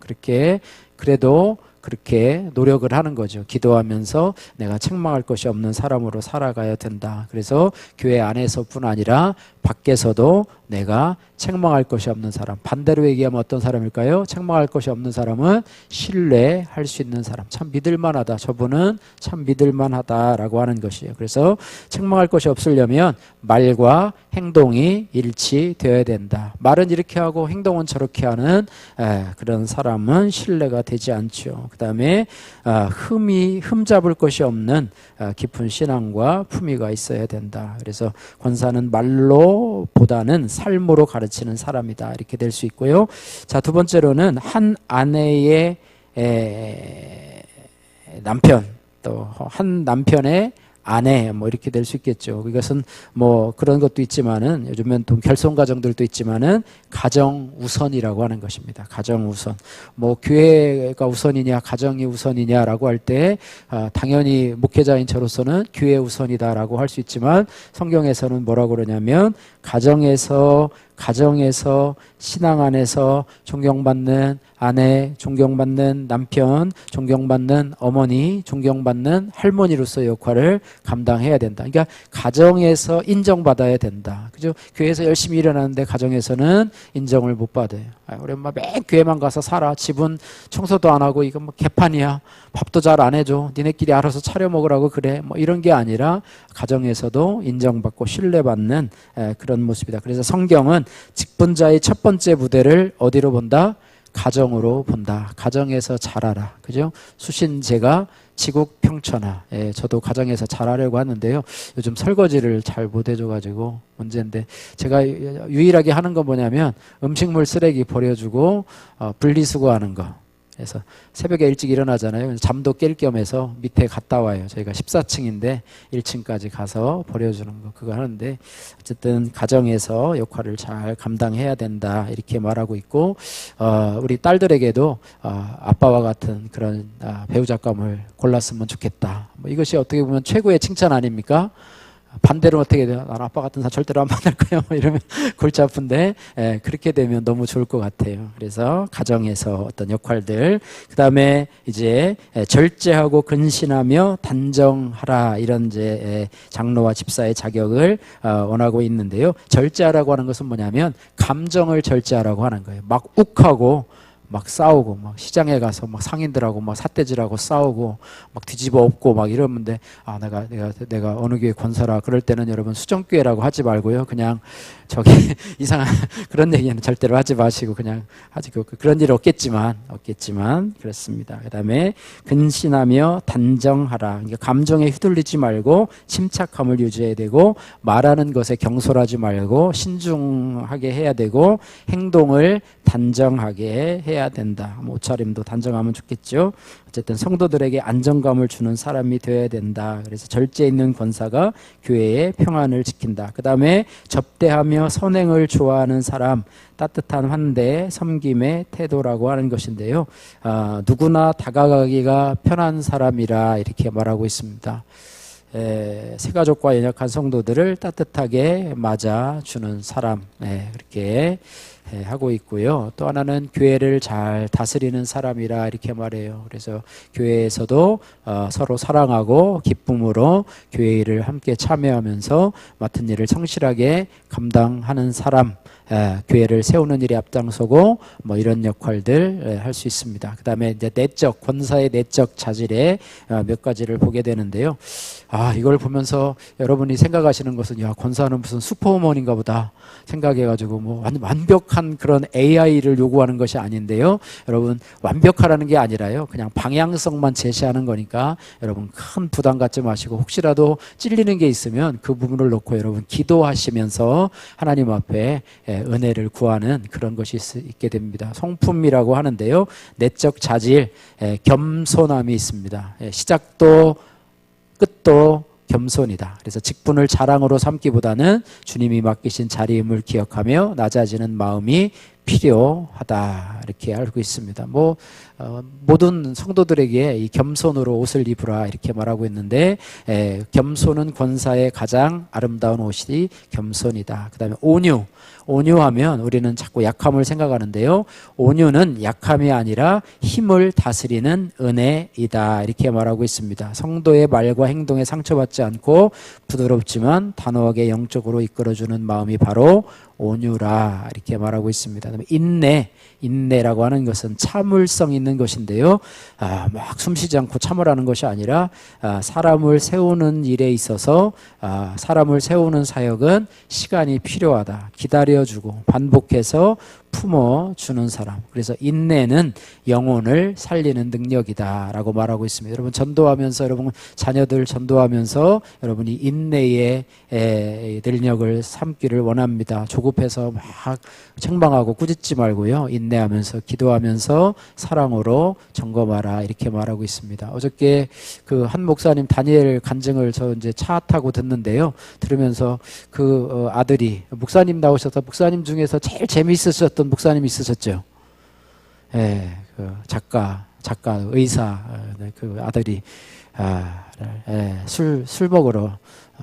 그래도 그렇게 노력을 하는 거죠. 기도하면서 내가 책망할 것이 없는 사람으로 살아가야 된다. 그래서 교회 안에서뿐 아니라 밖에서도 내가 책망할 것이 없는 사람. 반대로 얘기하면 어떤 사람일까요? 책망할 것이 없는 사람은 신뢰할 수 있는 사람. 참 믿을만하다. 저분은 참 믿을만하다라고 하는 것이에요. 그래서 책망할 것이 없으려면 말과 행동이 일치되어야 된다. 말은 이렇게 하고 행동은 저렇게 하는 그런 사람은 신뢰가 되지 않죠. 그 다음에 흠 잡을 것이 없는 깊은 신앙과 품위가 있어야 된다. 그래서 권사는 말로보다는 삶으로 가르치는 사람이다. 이렇게 될 수 있고요. 자, 두 번째로는 한 아내의 남편, 또 한 남편의 아내 뭐 이렇게 될 수 있겠죠. 이것은 뭐 그런 것도 있지만은 요즘엔 또 결손 가정들도 있지만은 가정 우선이라고 하는 것입니다. 가정 우선. 뭐 교회가 우선이냐 가정이 우선이냐라고 할 때 당연히 목회자인 저로서는 교회 우선이다라고 할 수 있지만 성경에서는 뭐라고 그러냐면 가정에서 신앙 안에서 존경받는 아내, 존경받는 남편, 존경받는 어머니, 존경받는 할머니로서의 역할을 감당해야 된다. 그러니까 가정에서 인정받아야 된다. 그죠? 교회에서 열심히 일어나는데 가정에서는 인정을 못 받아요. 우리 엄마 매 교회만 가서 살아. 집은 청소도 안 하고 이거 뭐 개판이야. 밥도 잘 안 해줘. 니네끼리 알아서 차려 먹으라고 그래. 뭐 이런 게 아니라 가정에서도 인정받고 신뢰받는 그런 모습이다. 그래서 성경은 직분자의 첫 번째 무대를 어디로 본다? 가정으로 본다. 가정에서 잘하라. 그죠? 수신제가 지국 평천하. 저도 가정에서 잘하려고 하는데요. 요즘 설거지를 잘 못 해줘가지고 문제인데 제가 유일하게 하는 건 뭐냐면 음식물 쓰레기 버려주고 분리수거하는 거. 그래서 새벽에 일찍 일어나잖아요. 잠도 깰 겸해서 밑에 갔다 와요. 저희가 14층인데 1층까지 가서 버려주는 거 그거 하는데 어쨌든 가정에서 역할을 잘 감당해야 된다 이렇게 말하고 있고 우리 딸들에게도 아빠와 같은 그런 배우자감을 골랐으면 좋겠다. 뭐 이것이 어떻게 보면 최고의 칭찬 아닙니까? 반대로 어떻게 돼요? 난 아빠 같은 사람 절대로 안 만날 거야. 뭐 이러면 골치 아픈데 그렇게 되면 너무 좋을 것 같아요. 그래서 가정에서 어떤 역할들 그 다음에 이제 절제하고 근신하며 단정하라 이런 이제 장로와 집사의 자격을 원하고 있는데요. 절제하라고 하는 것은 뭐냐면 감정을 절제하라고 하는 거예요. 막 욱하고 막 싸우고 막 시장에 가서 막 상인들하고 막 삿대질하고 싸우고 막 뒤집어 엎고 막 이러는데 내가 어느 교회 권사라 그럴 때는 여러분 수정교회라고 하지 말고요. 그냥 저기 이상한 그런 얘기는 절대로 하지 마시고 그냥 하지 그런 일 없겠지만 그렇습니다. 그다음에 근신하며 단정하라. 그러니까 감정에 휘둘리지 말고 침착함을 유지해야 되고 말하는 것에 경솔하지 말고 신중하게 해야 되고 행동을 단정하게 해야 된다. 옷차림도 단정하면 좋겠죠. 어쨌든 성도들에게 안정감을 주는 사람이 되어야 된다. 그래서 절제 있는 권사가 교회의 평안을 지킨다. 그 다음에 접대하며 선행을 좋아하는 사람, 따뜻한 환대, 섬김의 태도라고 하는 것인데요. 누구나 다가가기가 편한 사람이라 이렇게 말하고 있습니다. 새가족과 연약한 성도들을 따뜻하게 맞아주는 사람, 그렇게 하고 있고요. 또 하나는 교회를 잘 다스리는 사람이라 이렇게 말해요. 그래서 교회에서도 서로 사랑하고 기쁨으로 교회 일을 함께 참여하면서 맡은 일을 성실하게 감당하는 사람, 교회를 세우는 일에 앞장서고 뭐 이런 역할들 할 수 있습니다. 그 다음에 이제 권사의 내적 자질에 몇 가지를 보게 되는데요. 이걸 보면서 여러분이 생각하시는 것은 권사는 무슨 슈퍼우먼인가 보다 생각해가지고 뭐 완벽한 완벽한 그런 AI를 요구하는 것이 아닌데요. 여러분 완벽하라는 게 아니라요. 그냥 방향성만 제시하는 거니까 여러분 큰 부담 갖지 마시고 혹시라도 찔리는 게 있으면 그 부분을 놓고 여러분 기도하시면서 하나님 앞에 은혜를 구하는 그런 것이 있게 됩니다. 성품이라고 하는데요. 내적 자질, 겸손함이 있습니다. 시작도 끝도 겸손이다. 그래서 직분을 자랑으로 삼기보다는 주님이 맡기신 자리임을 기억하며 낮아지는 마음이 필요하다. 이렇게 알고 있습니다. 모든 성도들에게 이 겸손으로 옷을 입으라 이렇게 말하고 있는데, 겸손은 권사의 가장 아름다운 옷이 겸손이다. 그 다음에 온유. 온유하면 우리는 자꾸 약함을 생각하는데요. 온유는 약함이 아니라 힘을 다스리는 은혜이다. 이렇게 말하고 있습니다. 성도의 말과 행동에 상처받지 않고 부드럽지만 단호하게 영적으로 이끌어주는 마음이 바로 온유라. 이렇게 말하고 있습니다. 그다음에 인내라고 하는 것은 참을성 있는 것인데요. 막 숨쉬지 않고 참으라는 것이 아니라 사람을 세우는 일에 있어서 사람을 세우는 사역은 시간이 필요하다. 기다려주고 반복해서 품어주는 사람. 그래서 인내는 영혼을 살리는 능력이다라고 말하고 있습니다. 여러분 전도하면서 여러분 자녀들 전도하면서 여러분이 인내의 능력을 삼기를 원합니다. 조급해서 막 책망하고 꾸짖지 말고요. 인내하면서 기도하면서 사랑으로 점검하라 이렇게 말하고 있습니다. 어저께 그 한 목사님 다니엘 간증을 저 이제 차 타고 듣는데요. 들으면서 그 아들이 목사님 나오셔서 목사님 중에서 제일 재미있으셨던 목사님 있으셨죠? 그 작가, 의사, 그 아들이, 술 먹으러,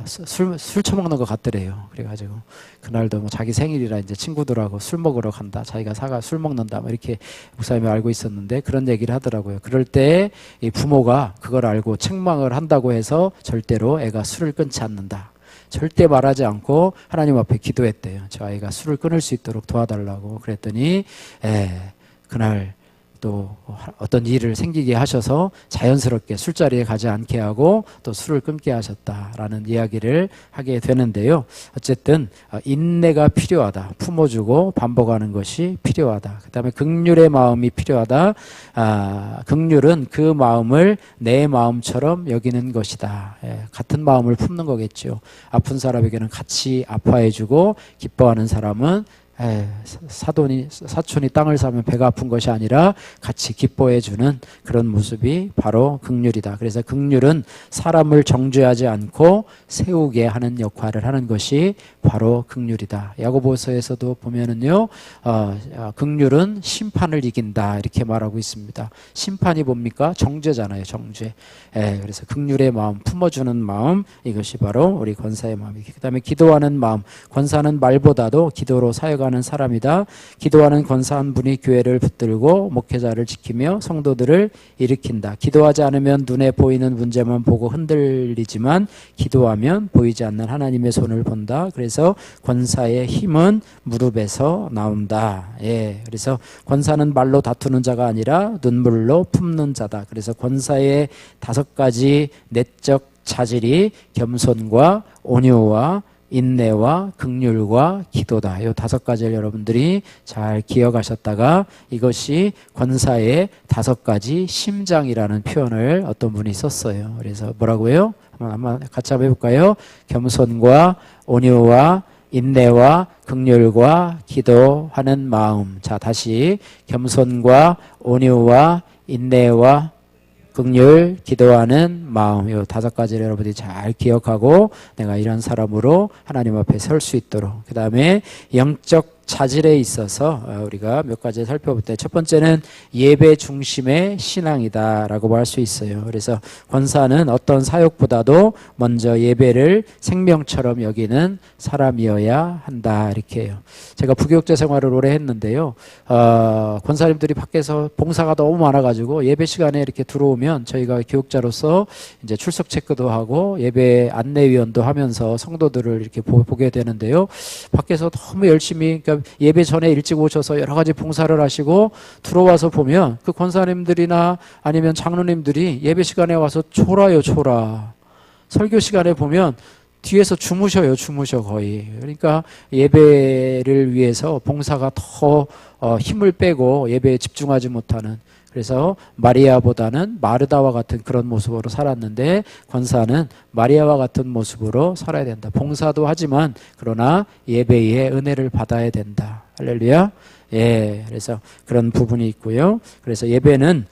술 처먹는 것 같더래요. 그래가지고, 그날도 자기 생일이라 이제 친구들하고 술 먹으러 간다. 자기가 술 먹는다. 이렇게 목사님이 알고 있었는데 그런 얘기를 하더라고요. 그럴 때 이 부모가 그걸 알고 책망을 한다고 해서 절대로 애가 술을 끊지 않는다. 절대 말하지 않고 하나님 앞에 기도했대요. 저 아이가 술을 끊을 수 있도록 도와달라고. 그랬더니 그날 또 어떤 일을 생기게 하셔서 자연스럽게 술자리에 가지 않게 하고 또 술을 끊게 하셨다라는 이야기를 하게 되는데요. 어쨌든 인내가 필요하다. 품어주고 반복하는 것이 필요하다. 그 다음에 긍휼의 마음이 필요하다. 긍휼은 그 마음을 내 마음처럼 여기는 것이다. 같은 마음을 품는 거겠죠. 아픈 사람에게는 같이 아파해주고 기뻐하는 사람은 사촌이 땅을 사면 배가 아픈 것이 아니라 같이 기뻐해주는 그런 모습이 바로 긍휼이다. 그래서 긍휼은 사람을 정죄하지 않고 세우게 하는 역할을 하는 것이 바로 긍휼이다. 야고보서에서도 보면은요, 긍휼은 심판을 이긴다 이렇게 말하고 있습니다. 심판이 뭡니까? 정죄잖아요, 정죄. 그래서 긍휼의 마음, 품어주는 마음, 이것이 바로 우리 권사의 마음이기. 그 다음에 기도하는 마음. 권사는 말보다도 기도로 사역하는 사람이다. 기도하는 권사 한 분이 교회를 붙들고 목회자를 지키며 성도들을 일으킨다. 기도하지 않으면 눈에 보이는 문제만 보고 흔들리지만 기도하면 보이지 않는 하나님의 손을 본다. 그래서 권사의 힘은 무릎에서 나온다. 그래서 권사는 말로 다투는 자가 아니라 눈물로 품는 자다. 그래서 권사의 5가지 내적 자질이 겸손과 온유와 인내와 긍휼과 기도다. 이 5가지를 여러분들이 잘 기억하셨다가 이것이 권사의 5가지 심장이라는 표현을 어떤 분이 썼어요. 그래서 뭐라고요? 한번 같이 한번 해볼까요? 겸손과 온유와 인내와 긍휼과 기도하는 마음. 자, 다시 겸손과 온유와 인내와 긍휼, 기도하는 마음. 이 5가지를 여러분들이 잘 기억하고 내가 이런 사람으로 하나님 앞에 설 수 있도록. 그 다음에 영적 자질에 있어서 우리가 몇 가지 살펴볼 때 첫 번째는 예배 중심의 신앙이다라고 할 수 있어요. 그래서 권사는 어떤 사역보다도 먼저 예배를 생명처럼 여기는 사람이어야 한다 이렇게 해요. 제가 부교육자 생활을 오래 했는데요. 권사님들이 밖에서 봉사가 너무 많아가지고 예배 시간에 이렇게 들어오면 저희가 교육자로서 이제 출석 체크도 하고 예배 안내위원도 하면서 성도들을 이렇게 보게 되는데요. 밖에서 너무 열심히 그러니까 예배 전에 일찍 오셔서 여러 가지 봉사를 하시고 들어와서 보면 그 권사님들이나 아니면 장로님들이 예배 시간에 와서 졸아요, 졸아. 설교 시간에 보면 뒤에서 주무셔요, 주무셔 거의. 그러니까 예배를 위해서 봉사가 더 힘을 빼고 예배에 집중하지 못하는, 그래서 마리아보다는 마르다와 같은 그런 모습으로 살았는데, 권사는 마리아와 같은 모습으로 살아야 된다. 봉사도 하지만 그러나 예배의 은혜를 받아야 된다. 할렐루야. 예, 그래서 그런 부분이 있고요. 그래서 예배는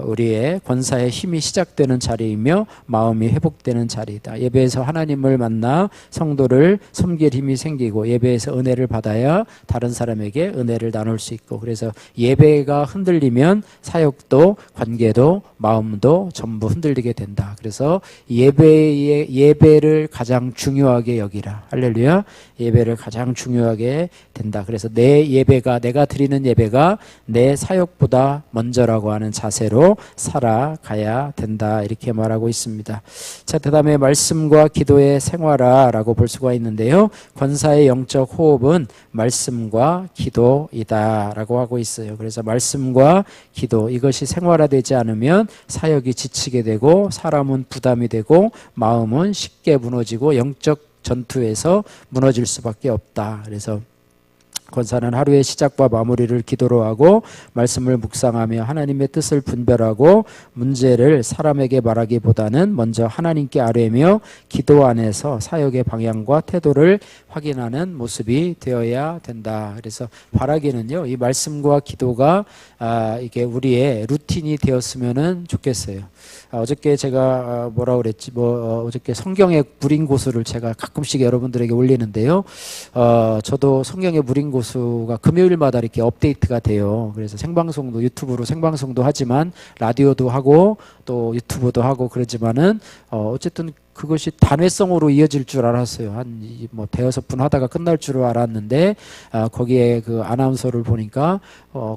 우리의 권사의 힘이 시작되는 자리이며 마음이 회복되는 자리이다. 예배에서 하나님을 만나 성도를 섬길 힘이 생기고, 예배에서 은혜를 받아야 다른 사람에게 은혜를 나눌 수 있고, 그래서 예배가 흔들리면 사역도 관계도 마음도 전부 흔들리게 된다. 그래서 예배를 가장 중요하게 여기라. 할렐루야. 예배를 가장 중요하게 된다. 그래서 내 예배가, 내가 드리는 예배가 내 사역보다 먼저라고 하는 자세로 살아가야 된다. 이렇게 말하고 있습니다. 자, 그 다음에 말씀과 기도의 생활화라고 볼 수가 있는데요. 권사의 영적 호흡은 말씀과 기도이다 라고 하고 있어요. 그래서 말씀과 기도, 이것이 생활화되지 않으면 사역이 지치게 되고, 사람은 부담이 되고, 마음은 쉽게 무너지고, 영적 전투에서 무너질 수밖에 없다. 그래서 권사는 하루의 시작과 마무리를 기도로 하고, 말씀을 묵상하며 하나님의 뜻을 분별하고, 문제를 사람에게 말하기보다는 먼저 하나님께 아뢰며 기도 안에서 사역의 방향과 태도를 확인하는 모습이 되어야 된다. 그래서 바라기는요, 이 말씀과 기도가 이게 우리의 루틴이 되었으면 좋겠어요. 어저께 제가 뭐라 그랬지? 어저께 성경의 무린 고수를 제가 가끔씩 여러분들에게 올리는데요. 저도 성경의 무린 고수가 금요일마다 이렇게 업데이트가 돼요. 그래서 생방송도, 유튜브로 생방송도 하지만 라디오도 하고 또 유튜브도 하고 그러지만은 어쨌든 그것이 단회성으로 이어질 줄 알았어요. 한 대여섯 분 하다가 끝날 줄 알았는데, 거기에 그 아나운서를 보니까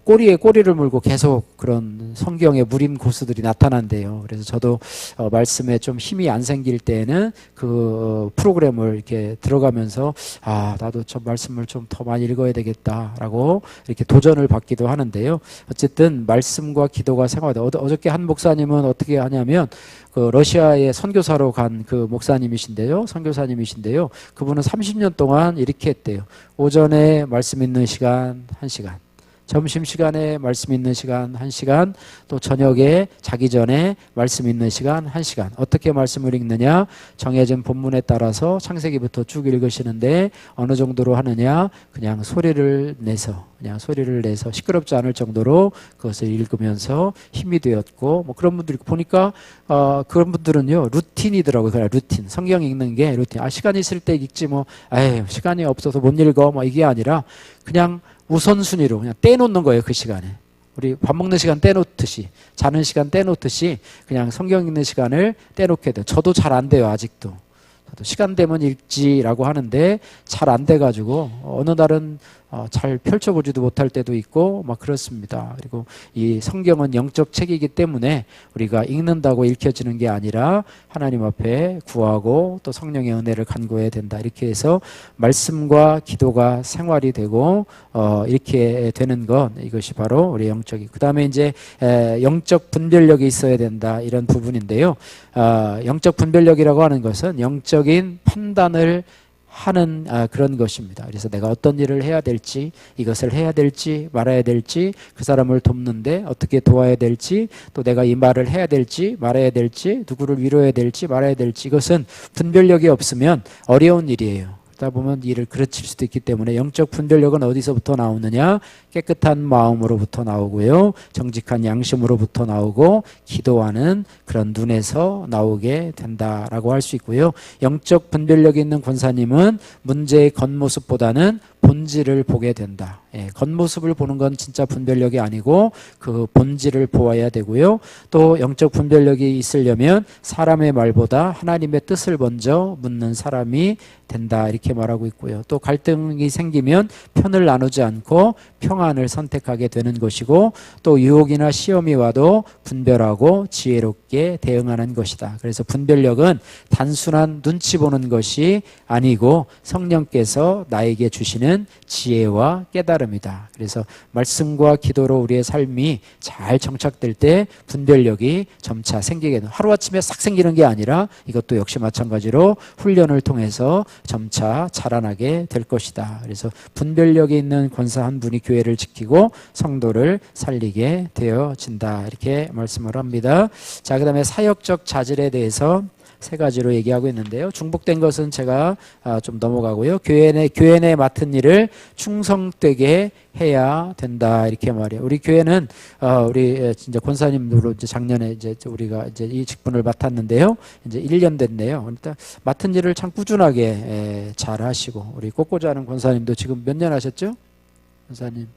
꼬리에 꼬리를 물고 계속 그런 성경의 무림 고수들이 나타난대요. 그래서 저도 말씀에 좀 힘이 안 생길 때에는 그 프로그램을 이렇게 들어가면서 나도 저 말씀을 좀 더 많이 읽어야 되겠다라고 이렇게 도전을 받기도 하는데요. 어쨌든 말씀과 기도가 생활돼. 어저께 한 목사님은 어떻게 하냐면, 그 러시아에 선교사로 간 그 목사님이신데요. 선교사님이신데요. 그분은 30년 동안 이렇게 했대요. 오전에 말씀 있는 시간 1시간, 점심시간에 말씀 있는 시간 1시간, 또 저녁에 자기 전에 말씀 있는 시간 1시간. 어떻게 말씀을 읽느냐? 정해진 본문에 따라서 창세기부터 쭉 읽으시는데, 어느 정도로 하느냐? 그냥 소리를 내서 시끄럽지 않을 정도로 그것을 읽으면서 힘이 되었고, 그런 분들이 보니까 그런 분들은요, 루틴이더라고요. 그냥 루틴. 성경 읽는 게 루틴. 시간 있을 때 읽지 시간이 없어서 못 읽어 이게 아니라 그냥 우선순위로 그냥 떼놓는 거예요. 그 시간에. 우리 밥 먹는 시간 떼놓듯이, 자는 시간 떼놓듯이 그냥 성경 읽는 시간을 떼놓게 돼요. 저도 잘 안 돼요. 아직도. 저도 시간 되면 읽지라고 하는데 잘 안 돼가지고 어느 날은 잘 펼쳐보지도 못할 때도 있고 그렇습니다. 그리고 이 성경은 영적 책이기 때문에 우리가 읽는다고 읽혀지는 게 아니라 하나님 앞에 구하고 또 성령의 은혜를 간구해야 된다. 이렇게 해서 말씀과 기도가 생활이 되고 이렇게 되는 것, 이것이 바로 우리 영적이. 그 다음에 이제 영적 분별력이 있어야 된다, 이런 부분인데요. 영적 분별력이라고 하는 것은 영적인 판단을 하는 그런 것입니다. 그래서 내가 어떤 일을 해야 될지, 이것을 해야 될지 말아야 될지, 그 사람을 돕는데 어떻게 도와야 될지, 또 내가 이 말을 해야 될지 말아야 될지, 누구를 위로해야 될지 말아야 될지, 이것은 분별력이 없으면 어려운 일이에요. 그러다 보면 일을 그르칠 수도 있기 때문에 영적 분별력은 어디서부터 나오느냐? 깨끗한 마음으로부터 나오고요, 정직한 양심으로부터 나오고, 기도하는 그런 눈에서 나오게 된다라고 할 수 있고요. 영적 분별력이 있는 권사님은 문제의 겉모습보다는 본질을 보게 된다. 겉모습을 보는 건 진짜 분별력이 아니고 그 본질을 보아야 되고요. 또 영적 분별력이 있으려면 사람의 말보다 하나님의 뜻을 먼저 묻는 사람이 된다, 이렇게 말하고 있고요. 또 갈등이 생기면 편을 나누지 않고 평안을 선택하게 되는 것이고, 또 유혹이나 시험이 와도 분별하고 지혜롭게 대응하는 것이다. 그래서 분별력은 단순한 눈치 보는 것이 아니고 성령께서 나에게 주시는 교회는 지혜와 깨달음이다. 그래서 말씀과 기도로 우리의 삶이 잘 정착될 때 분별력이 점차 생기게 되는, 하루아침에 싹 생기는 게 아니라 이것도 역시 마찬가지로 훈련을 통해서 점차 자라나게 될 것이다. 그래서 분별력이 있는 권사 한 분이 교회를 지키고 성도를 살리게 되어진다. 이렇게 말씀을 합니다. 자, 그 다음에 사역적 자질에 대해서 세 가지로 얘기하고 있는데요. 중복된 것은 제가 좀 넘어가고요. 교회 내 맡은 일을 충성되게 해야 된다. 이렇게 말이에요. 우리 교회는 우리 진짜 권사님으로 이제 작년에 이제 우리가 이제 이 직분을 맡았는데요. 이제 1년 됐네요. 그러니까 맡은 일을 참 꾸준하게 잘 하시고, 우리 꽃꽂이 하는 권사님도 지금 몇 년 하셨죠? 권사님.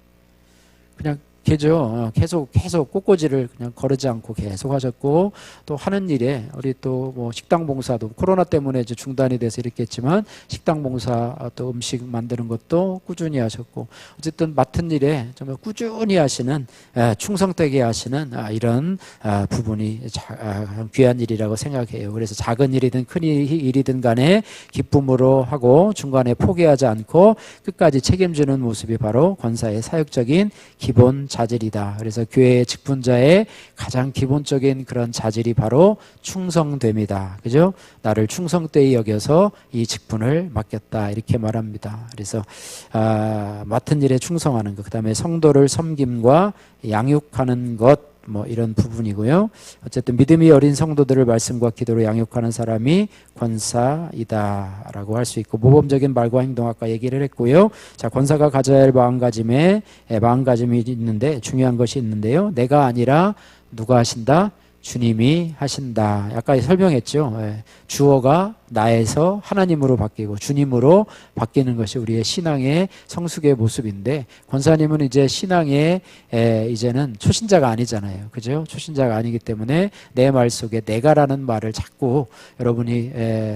그냥 계속 꽃꽂이를 그냥 거르지 않고 계속 하셨고, 또 하는 일에 우리 또 뭐 식당 봉사도 코로나 때문에 이제 중단이 돼서 이렇게 했지만 식당 봉사 또 음식 만드는 것도 꾸준히 하셨고, 어쨌든 맡은 일에 정말 꾸준히 하시는, 충성되게 하시는 이런 부분이 귀한 일이라고 생각해요. 그래서 작은 일이든 큰 일이든 간에 기쁨으로 하고 중간에 포기하지 않고 끝까지 책임지는 모습이 바로 권사의 사역적인 기본 자질이다. 그래서 교회의 직분자의 가장 기본적인 그런 자질이 바로 충성됨이다. 그죠? 나를 충성되이 여겨서 이 직분을 맡겼다. 이렇게 말합니다. 그래서 맡은 일에 충성하는 것, 그 다음에 성도를 섬김과 양육하는 것, 뭐 이런 부분이고요. 어쨌든 믿음이 어린 성도들을 말씀과 기도로 양육하는 사람이 권사이다라고 할 수 있고, 모범적인 말과 행동 아까 얘기를 했고요. 자, 권사가 가져야 할 마음가짐이 있는데, 중요한 것이 있는데요. 내가 아니라 누가 하신다? 주님이 하신다. 아까 설명했죠. 주어가 나에서 하나님으로 바뀌고 주님으로 바뀌는 것이 우리의 신앙의 성숙의 모습인데, 권사님은 이제 신앙의 이제는 초신자가 아니잖아요. 그죠? 초신자가 아니기 때문에 내 말 속에 내가라는 말을 자꾸 여러분이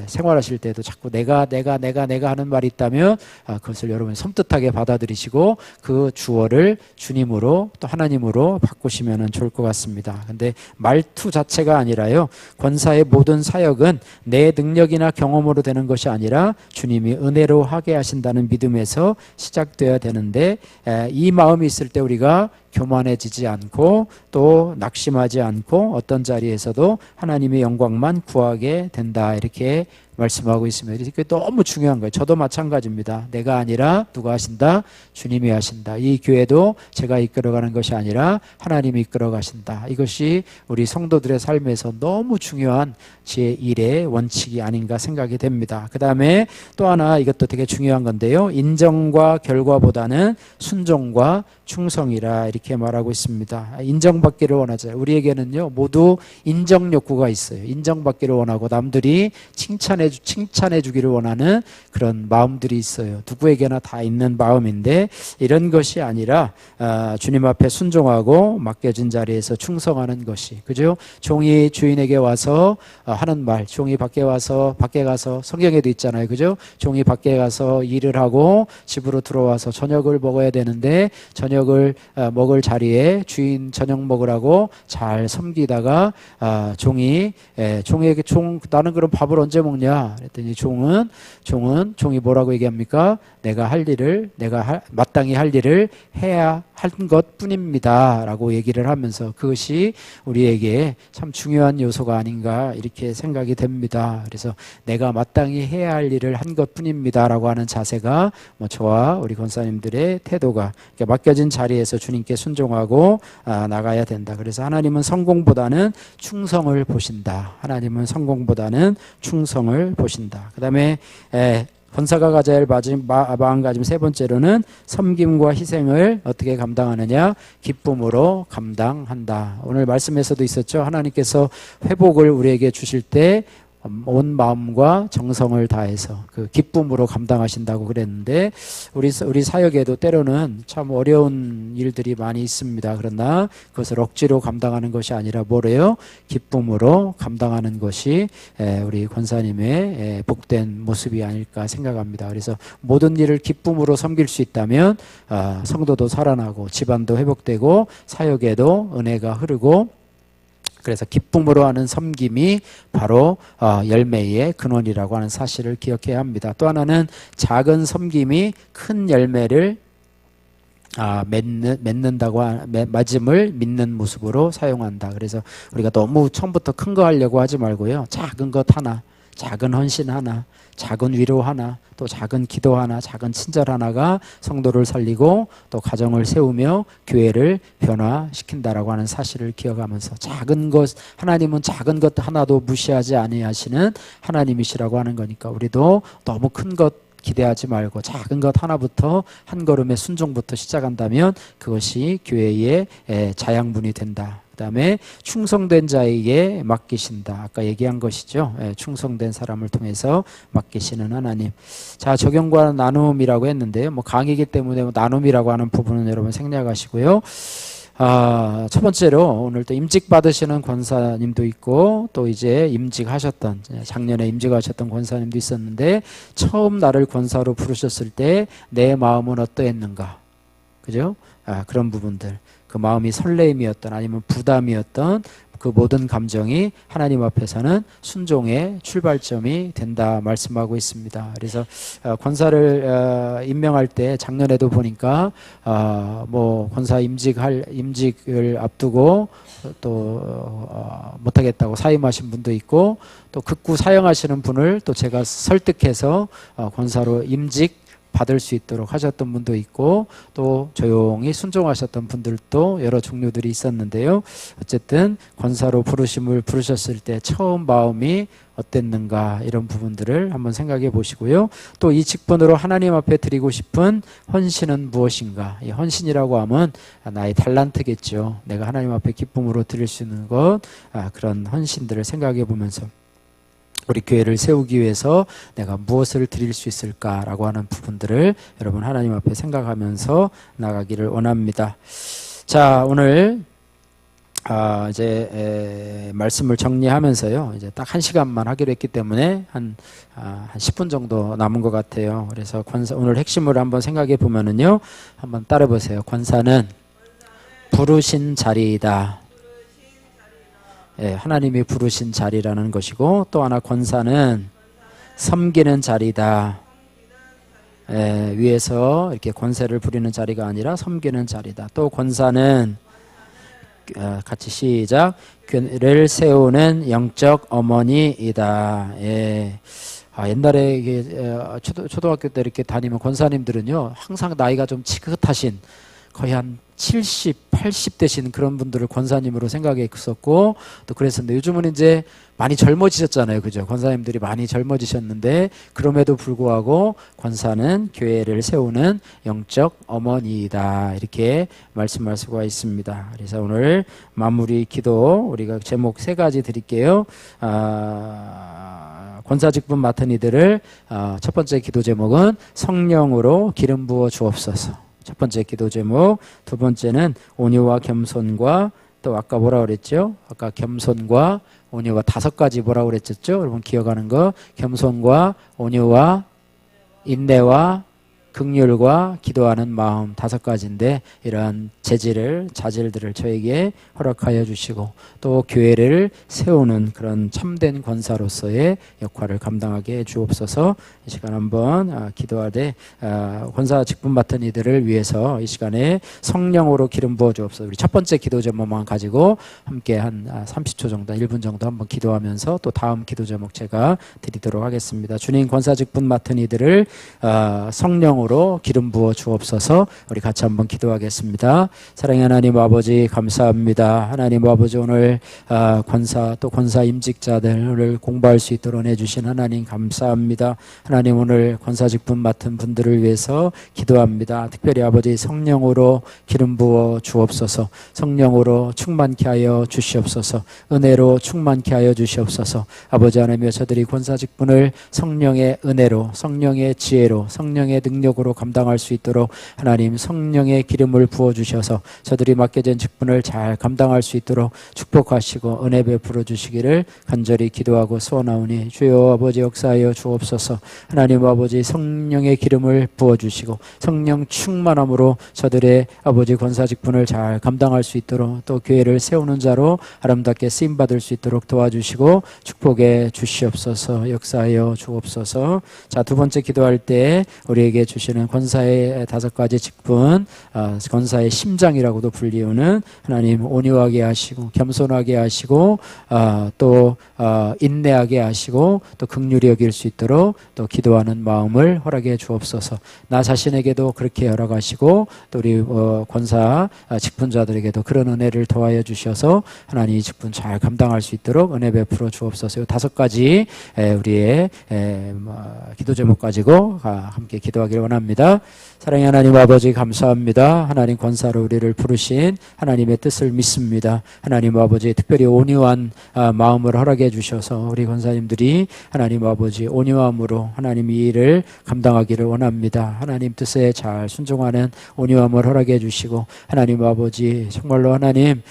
생활하실 때도 자꾸 내가 하는 말이 있다면 그것을 여러분이 섬뜩하게 받아들이시고 그 주어를 주님으로 또 하나님으로 바꾸시면 좋을 것 같습니다. 근데 말투 자체가 아니라요, 권사의 모든 사역은 내 능력이나 경험으로 되는 것이 아니라 주님이 은혜로 하게 하신다는 믿음에서 시작되어야 되는데, 이 마음이 있을 때 우리가 교만해지지 않고 또 낙심하지 않고 어떤 자리에서도 하나님의 영광만 구하게 된다. 이렇게 말씀하고 있습니다. 이게 너무 중요한 거예요. 저도 마찬가지입니다. 내가 아니라 누가 하신다? 주님이 하신다. 이 교회도 제가 이끌어가는 것이 아니라 하나님이 이끌어 가신다. 이것이 우리 성도들의 삶에서 너무 중요한 제1의 원칙이 아닌가 생각이 됩니다. 그 다음에 또 하나, 이것도 되게 중요한 건데요. 인정과 결과보다는 순종과 충성이라 이렇게 말하고 있습니다. 인정받기를 원하잖아요. 우리에게는요, 모두 인정 욕구가 있어요. 인정받기를 원하고 남들이 칭찬해 주기를 원하는 그런 마음들이 있어요. 누구에게나 다 있는 마음인데, 이런 것이 아니라 주님 앞에 순종하고 맡겨진 자리에서 충성하는 것이, 그죠? 종이 주인에게 와서 하는 말, 종이 밖에 가서 성경에도 있잖아요. 그죠? 종이 밖에 가서 일을 하고 집으로 들어와서 저녁을 먹어야 되는데, 저녁을 먹을 자리에 주인 저녁 먹으라고 잘 섬기다가 종에게 나는 그럼 밥을 언제 먹냐? 그랬더니 종이 뭐라고 얘기합니까? 내가 마땅히 할 일을 해야 한 것 뿐입니다. 라고 얘기를 하면서, 그것이 우리에게 참 중요한 요소가 아닌가 이렇게 생각이 됩니다. 그래서 내가 마땅히 해야 할 일을 한 것 뿐입니다. 라고 하는 자세가 저와 우리 권사님들의 태도가 맡겨진 자리에서 주님께 순종하고 나가야 된다. 그래서 하나님은 성공보다는 충성을 보신다. 그 다음에 권사가 가져야 할 마음가짐 세 번째로는 섬김과 희생을 어떻게 감당하느냐? 기쁨으로 감당한다. 오늘 말씀에서도 있었죠. 하나님께서 회복을 우리에게 주실 때 온 마음과 정성을 다해서 그 기쁨으로 감당하신다고 그랬는데, 우리 사역에도 때로는 참 어려운 일들이 많이 있습니다. 그러나 그것을 억지로 감당하는 것이 아니라 뭐래요? 기쁨으로 감당하는 것이 우리 권사님의 복된 모습이 아닐까 생각합니다. 그래서 모든 일을 기쁨으로 섬길 수 있다면 성도도 살아나고 집안도 회복되고 사역에도 은혜가 흐르고 그래서 기쁨으로 하는 섬김이 바로 열매의 근원이라고 하는 사실을 기억해야 합니다. 또 하나는 작은 섬김이 큰 열매를 맺음을 믿는 모습으로 사용한다. 그래서 우리가 너무 처음부터 큰 거 하려고 하지 말고요. 작은 것 하나, 작은 헌신 하나, 작은 위로 하나, 또 작은 기도 하나, 작은 친절 하나가 성도를 살리고 또 가정을 세우며 교회를 변화시킨다라고 하는 사실을 기억하면서 작은 것, 하나님은 작은 것 하나도 무시하지 아니하시는 하나님이시라고 하는 거니까 우리도 너무 큰 것 기대하지 말고 작은 것 하나부터 한 걸음의 순종부터 시작한다면 그것이 교회의 자양분이 된다. 그 다음에 충성된 자에게 맡기신다. 아까 얘기한 것이죠. 충성된 사람을 통해서 맡기시는 하나님. 자, 적용과 나눔이라고 했는데요. 강의이기 때문에 나눔이라고 하는 부분은 여러분 생략하시고요. 첫 번째로 오늘 또 임직 받으시는 권사님도 있고 또 이제 임직하셨던 작년에 임직하셨던 권사님도 있었는데 처음 나를 권사로 부르셨을 때 내 마음은 어떠했는가, 그죠? 그런 부분들, 그 마음이 설레임이었던 아니면 부담이었던 그 모든 감정이 하나님 앞에서는 순종의 출발점이 된다 말씀하고 있습니다. 그래서 권사를 임명할 때 작년에도 보니까 권사 임직을 앞두고 또 못하겠다고 사임하신 분도 있고 또 극구 사형하시는 분을 또 제가 설득해서 권사로 임직 받을 수 있도록 하셨던 분도 있고 또 조용히 순종하셨던 분들도 여러 종류들이 있었는데요. 어쨌든 권사로 부르셨을 때 처음 마음이 어땠는가 이런 부분들을 한번 생각해 보시고요. 또 이 직분으로 하나님 앞에 드리고 싶은 헌신은 무엇인가. 이 헌신이라고 하면 나의 달란트겠죠. 내가 하나님 앞에 기쁨으로 드릴 수 있는 것, 그런 헌신들을 생각해 보면서 우리 교회를 세우기 위해서 내가 무엇을 드릴 수 있을까라고 하는 부분들을 여러분 하나님 앞에 생각하면서 나가기를 원합니다. 자, 오늘 이제 말씀을 정리하면서요. 이제 딱 1시간만 하기로 했기 때문에 한 10분 정도 남은 것 같아요. 그래서 오늘 핵심을 한번 생각해 보면은요. 한번 따라 보세요. 권사는 부르신 자리이다. 하나님이 부르신 자리라는 것이고 또 하나 권사는 섬기는 자리다. 위에서 이렇게 권세를 부리는 자리가 아니라 섬기는 자리다. 또 권사는 같이 시작. 교회를 세우는 영적 어머니이다. 옛날에 이게 초등학교 때 이렇게 다니면 권사님들은요 항상 나이가 좀 지긋하신 거의 한 70, 80 되신 그런 분들을 권사님으로 생각했었고 또 그랬었는데 요즘은 이제 많이 젊어지셨잖아요. 그죠? 권사님들이 많이 젊어지셨는데 그럼에도 불구하고 권사는 교회를 세우는 영적 어머니이다. 이렇게 말씀할 수가 있습니다. 그래서 오늘 마무리 기도 우리가 제목 3가지 드릴게요. 권사 직분 맡은 이들을 첫 번째 기도 제목은 성령으로 기름 부어 주옵소서. 첫 번째 기도 제목. 두 번째는 온유와 겸손과 또 아까 뭐라 그랬죠? 아까 겸손과 온유와 5가지 뭐라 그랬었죠? 여러분 기억하는 거. 겸손과 온유와 인내와 긍휼과 기도하는 마음 5가지인데 이러한 자질들을 저에게 허락하여 주시고 또 교회를 세우는 그런 참된 권사로서의 역할을 감당하게 해 주옵소서. 이 시간 한번 기도하되 권사 직분 맡은 이들을 위해서 이 시간에 성령으로 기름 부어 주옵소서. 우리 첫 번째 기도 제목만 가지고 함께 한 30초 정도 1분 정도 한번 기도하면서 또 다음 기도 제목 제가 드리도록 하겠습니다. 주님, 권사 직분 맡은 이들을 성령으로 기름 부어 주옵소서. 우리 같이 한번 기도하겠습니다. 사랑의 하나님 아버지 감사합니다. 하나님 아버지 오늘 권사 또 권사 임직자들을 공부할 수 있도록 해주신 하나님 감사합니다. 하나님 오늘 권사 직분 맡은 분들을 위해서 기도합니다. 특별히 아버지 성령으로 기름 부어 주옵소서. 성령으로 충만케 하여 주시옵소서. 은혜로 충만케 하여 주시옵소서. 아버지 하나님여 저들이 권사 직분을 성령의 은혜로 성령의 지혜로 성령의 능력으로 능력으로 감당할 수 있도록 하나님 성령의 기름을 부어주셔서 저들이 맡겨진 직분을 잘 감당할 수 있도록 축복하시고 은혜 베풀어 주시기를 간절히 기도하고 소원하오니 주여 아버지 역사하여 주옵소서. 하나님 아버지 성령의 기름을 부어주시고 성령 충만함으로 저들의 아버지 권사 직분을 잘 감당할 수 있도록 또 교회를 세우는 자로 아름답게 쓰임받을 수 있도록 도와주시고 축복해 주시옵소서. 역사하여 주옵소서. 자, 두 번째 기도할 때 우리에게 주시는 권사의 5가지 직분, 권사의 심장이라고도 불리우는 하나님 온유하게 하시고 겸손하게 하시고 또 인내하게 하시고 또 긍휼히 여길 수 있도록 또 기도하는 마음을 허락해 주옵소서. 나 자신에게도 그렇게 허락하시고 또 우리 권사 직분자들에게도 그런 은혜를 더하여 주셔서 하나님 이 직분 잘 감당할 수 있도록 은혜 베풀어 주옵소서. 5가지 우리의 기도 제목 가지고 함께 기도하기를 원합니다. 사랑의 하나님 아버지 감사합니다. 하나님 권사로 우리를 부르신 하나님의 뜻을 믿습니다. 하나님 아버지 특별히 온유한 마음을 허락해 주셔서 우리 권사님들이 하나님 아버지 온유함으로 하나님 이 일을 감당하기를 원합니다. 하나님 뜻에 잘 순종하는 온유함을 허락해 주시고 하나님 아버지 정말로 하나님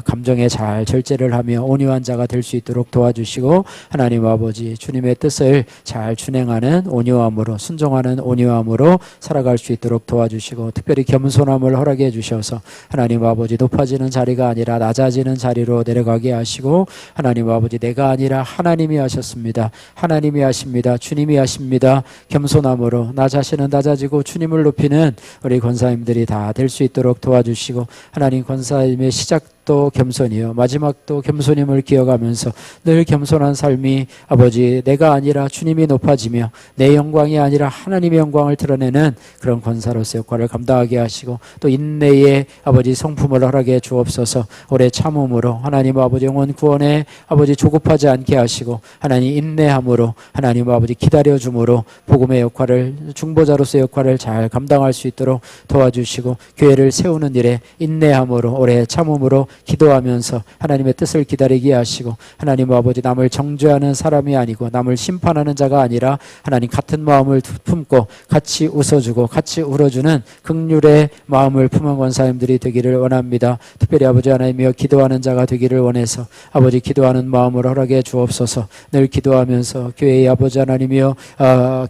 감정에 잘 절제를 하며 온유한 자가 될 수 있도록 도와주시고 하나님 아버지 주님의 뜻을 잘 준행하는 온유함으로 순종하는 온유함으로 살아갈 수 있도록 도와주시고 특별히 겸손함을 허락해 주셔서 하나님 아버지 높아지는 자리가 아니라 낮아지는 자리로 내려가게 하시고 하나님 아버지 내가 아니라 하나님이 하셨습니다. 하나님이 하십니다. 주님이 하십니다. 겸손함으로 나 자신은 낮아지고 주님을 높이는 우리 권사님들이 다 될 수 있도록 도와주시고 하나님 권사님의 시작도 겸손이요 마지막도 겸손임을 기억하면서 늘 겸손한 삶이 아버지 내가 아니라 주님이 높아지며 내 영광이 아니라 하나님의 영광을 드러내는 그런 권사로서 역할을 감당하게 하시고 또 인내의 아버지 성품을 허락해 주옵소서. 오래 참음으로 하나님 아버지 영혼 구원에 아버지 조급하지 않게 하시고 하나님 인내함으로 하나님 아버지 기다려줌으로 복음의 역할을 중보자로서의 역할을 잘 감당할 수 있도록 도와주시고 교회를 세우는 일에 인내함으로 오래 참음으로 기도하면서 하나님의 뜻을 기다리게 하시고 하나님 아버지 남을 정죄하는 사람이 아니고 남을 심판하는 자가 아니라 하나님 같은 마음을 품고 같이 웃어주고 같이 울어주는 긍휼의 마음을 품은 권사님들이 되기를 원합니다. 특별히 아버지 하나님이여 기도하는 자가 되기를 원해서 아버지 기도하는 마음을 허락해 주옵소서. 늘 기도하면서 교회의 아버지 하나님이여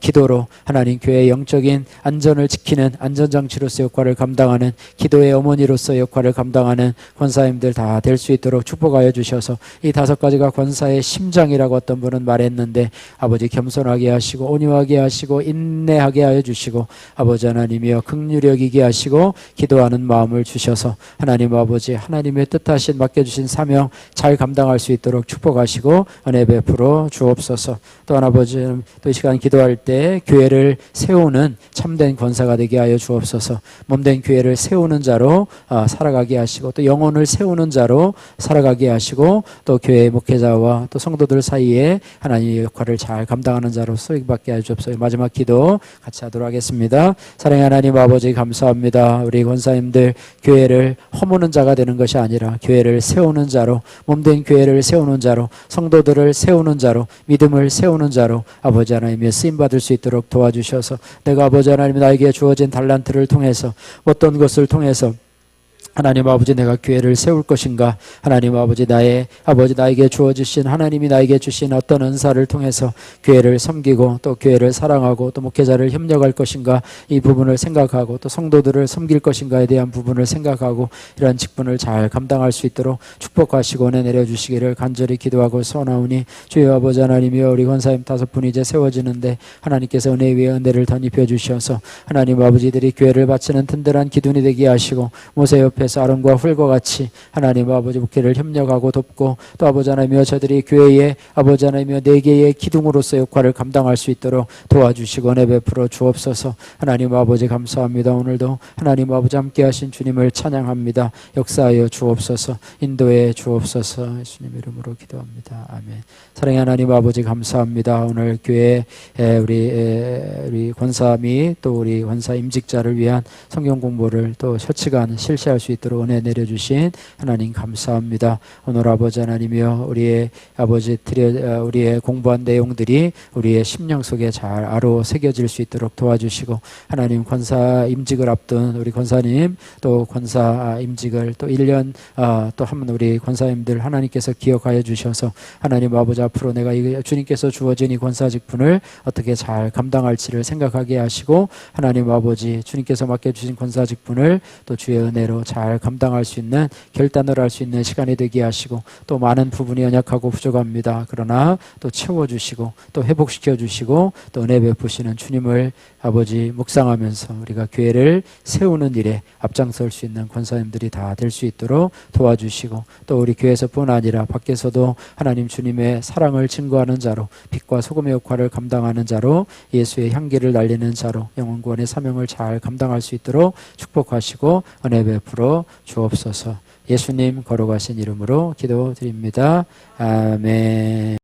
기도로 하나님 교회의 영적인 안전을 지키는 안전장치로서 역할을 감당하는 기도의 어머니로서 역할을 감당하는 권사님들 다 될 수 있도록 축복하여 주셔서 이 5가지가 권사의 심장이라고 어떤 분은 말했는데 아버지 겸손하게 하시고 온유하게 하시고 인내하게 하여 주시고 아버지 하나님이여 긍휼히 여기게 하시고 기도하는 마음을 주셔서 하나님 아버지 하나님의 뜻하신 맡겨주신 사명 잘 감당할 수 있도록 축복하시고 은혜 베풀어 주옵소서. 또한 아버지 또 이 시간 기도할 때 교회를 세우는 참된 권사가 되게 하여 주옵소서. 몸된 교회를 세우는 자로 살아가게 하시고 또 영혼을 세우는 자로 살아가게 하시고 또 교회 목회자와 또 성도들 사이에 하나님의 역할을 잘 감당하는 자로 쓰임받게 하여 주옵소서. 마지막 기도 같이 하도록 하겠습니다. 사랑의 하나님 아버지 감사합니다. 우리 권사님들 교회를 허무는 자가 되는 것이 아니라 교회를 세우는 자로 몸된 교회를 세우는 자로 성도들을 세우는 자로 믿음을 세우는 자로 아버지 하나님의 쓰임받을 수 있도록 도와주셔서 내가 아버지 하나님 나에게 주어진 달란트를 통해서 어떤 것을 통해서 하나님 아버지 내가 교회를 세울 것인가 하나님 아버지 나에게 주어주신 하나님이 나에게 주신 어떤 은사를 통해서 교회를 섬기고 또 교회를 사랑하고 또 목회자를 협력할 것인가 이 부분을 생각하고 또 성도들을 섬길 것인가에 대한 부분을 생각하고 이러한 직분을 잘 감당할 수 있도록 축복하시고 은혜 내려주시기를 간절히 기도하고 소원하오니 주여 아버지 하나님이여 우리 권사님 5분이 이제 세워지는데 하나님께서 은혜 위에 은혜를 덧입혀 주셔서 하나님 아버지들이 교회를 바치는 든든한 기둥이 되게 하시고 모세 옆에 아름과 훌과 같이 하나님 아버지 목회를 협력하고 돕고 또 아버지 하나님이여 저들이 교회의 아버지 하나님이여 4개의 기둥으로서 역할을 감당할 수 있도록 도와주시고 은혜 베풀어 주옵소서. 하나님 아버지 감사합니다. 오늘도 하나님 아버지 함께 하신 주님을 찬양합니다. 역사하여 주옵소서. 인도해 주옵소서. 예수님 이름으로 기도합니다. 아멘. 사랑의 하나님 아버지 감사합니다. 오늘 교회 우리 권사 및 또 우리 권사 임직자를 위한 성경 공부를 또 실시간 실시할 수 수 있도록 은혜 내려주신 하나님 감사합니다. 오늘 아버지 하나님이여 우리의 아버지 우리의 공부한 내용들이 우리의 심령 속에 잘 아로 새겨질 수 있도록 도와주시고 하나님 권사 임직을 앞둔 우리 권사님 또 권사 임직을 또 1년 또 한 번 우리 권사님들 하나님께서 기억하여 주셔서 하나님 아버지 앞으로 내가 주님께서 주어진 이 권사 직분을 어떻게 잘 감당할지를 생각하게 하시고 하나님 아버지 주님께서 맡겨주신 권사 직분을 또 주의 은혜로 잘 감당할 수 있는 결단을 할 수 있는 시간이 되게 하시고 또 많은 부분이 연약하고 부족합니다. 그러나 또 채워주시고 또 회복시켜 주시고 또 은혜 베푸시는 주님을 아버지 묵상하면서 우리가 교회를 세우는 일에 앞장설 수 있는 권사님들이 다 될 수 있도록 도와주시고 또 우리 교회에서뿐 아니라 밖에서도 하나님 주님의 사랑을 증거하는 자로 빛과 소금의 역할을 감당하는 자로 예수의 향기를 날리는 자로 영혼구원의 사명을 잘 감당할 수 있도록 축복하시고 은혜 베풀어 주옵소서. 예수님 거룩하신 이름으로 기도드립니다. 아멘.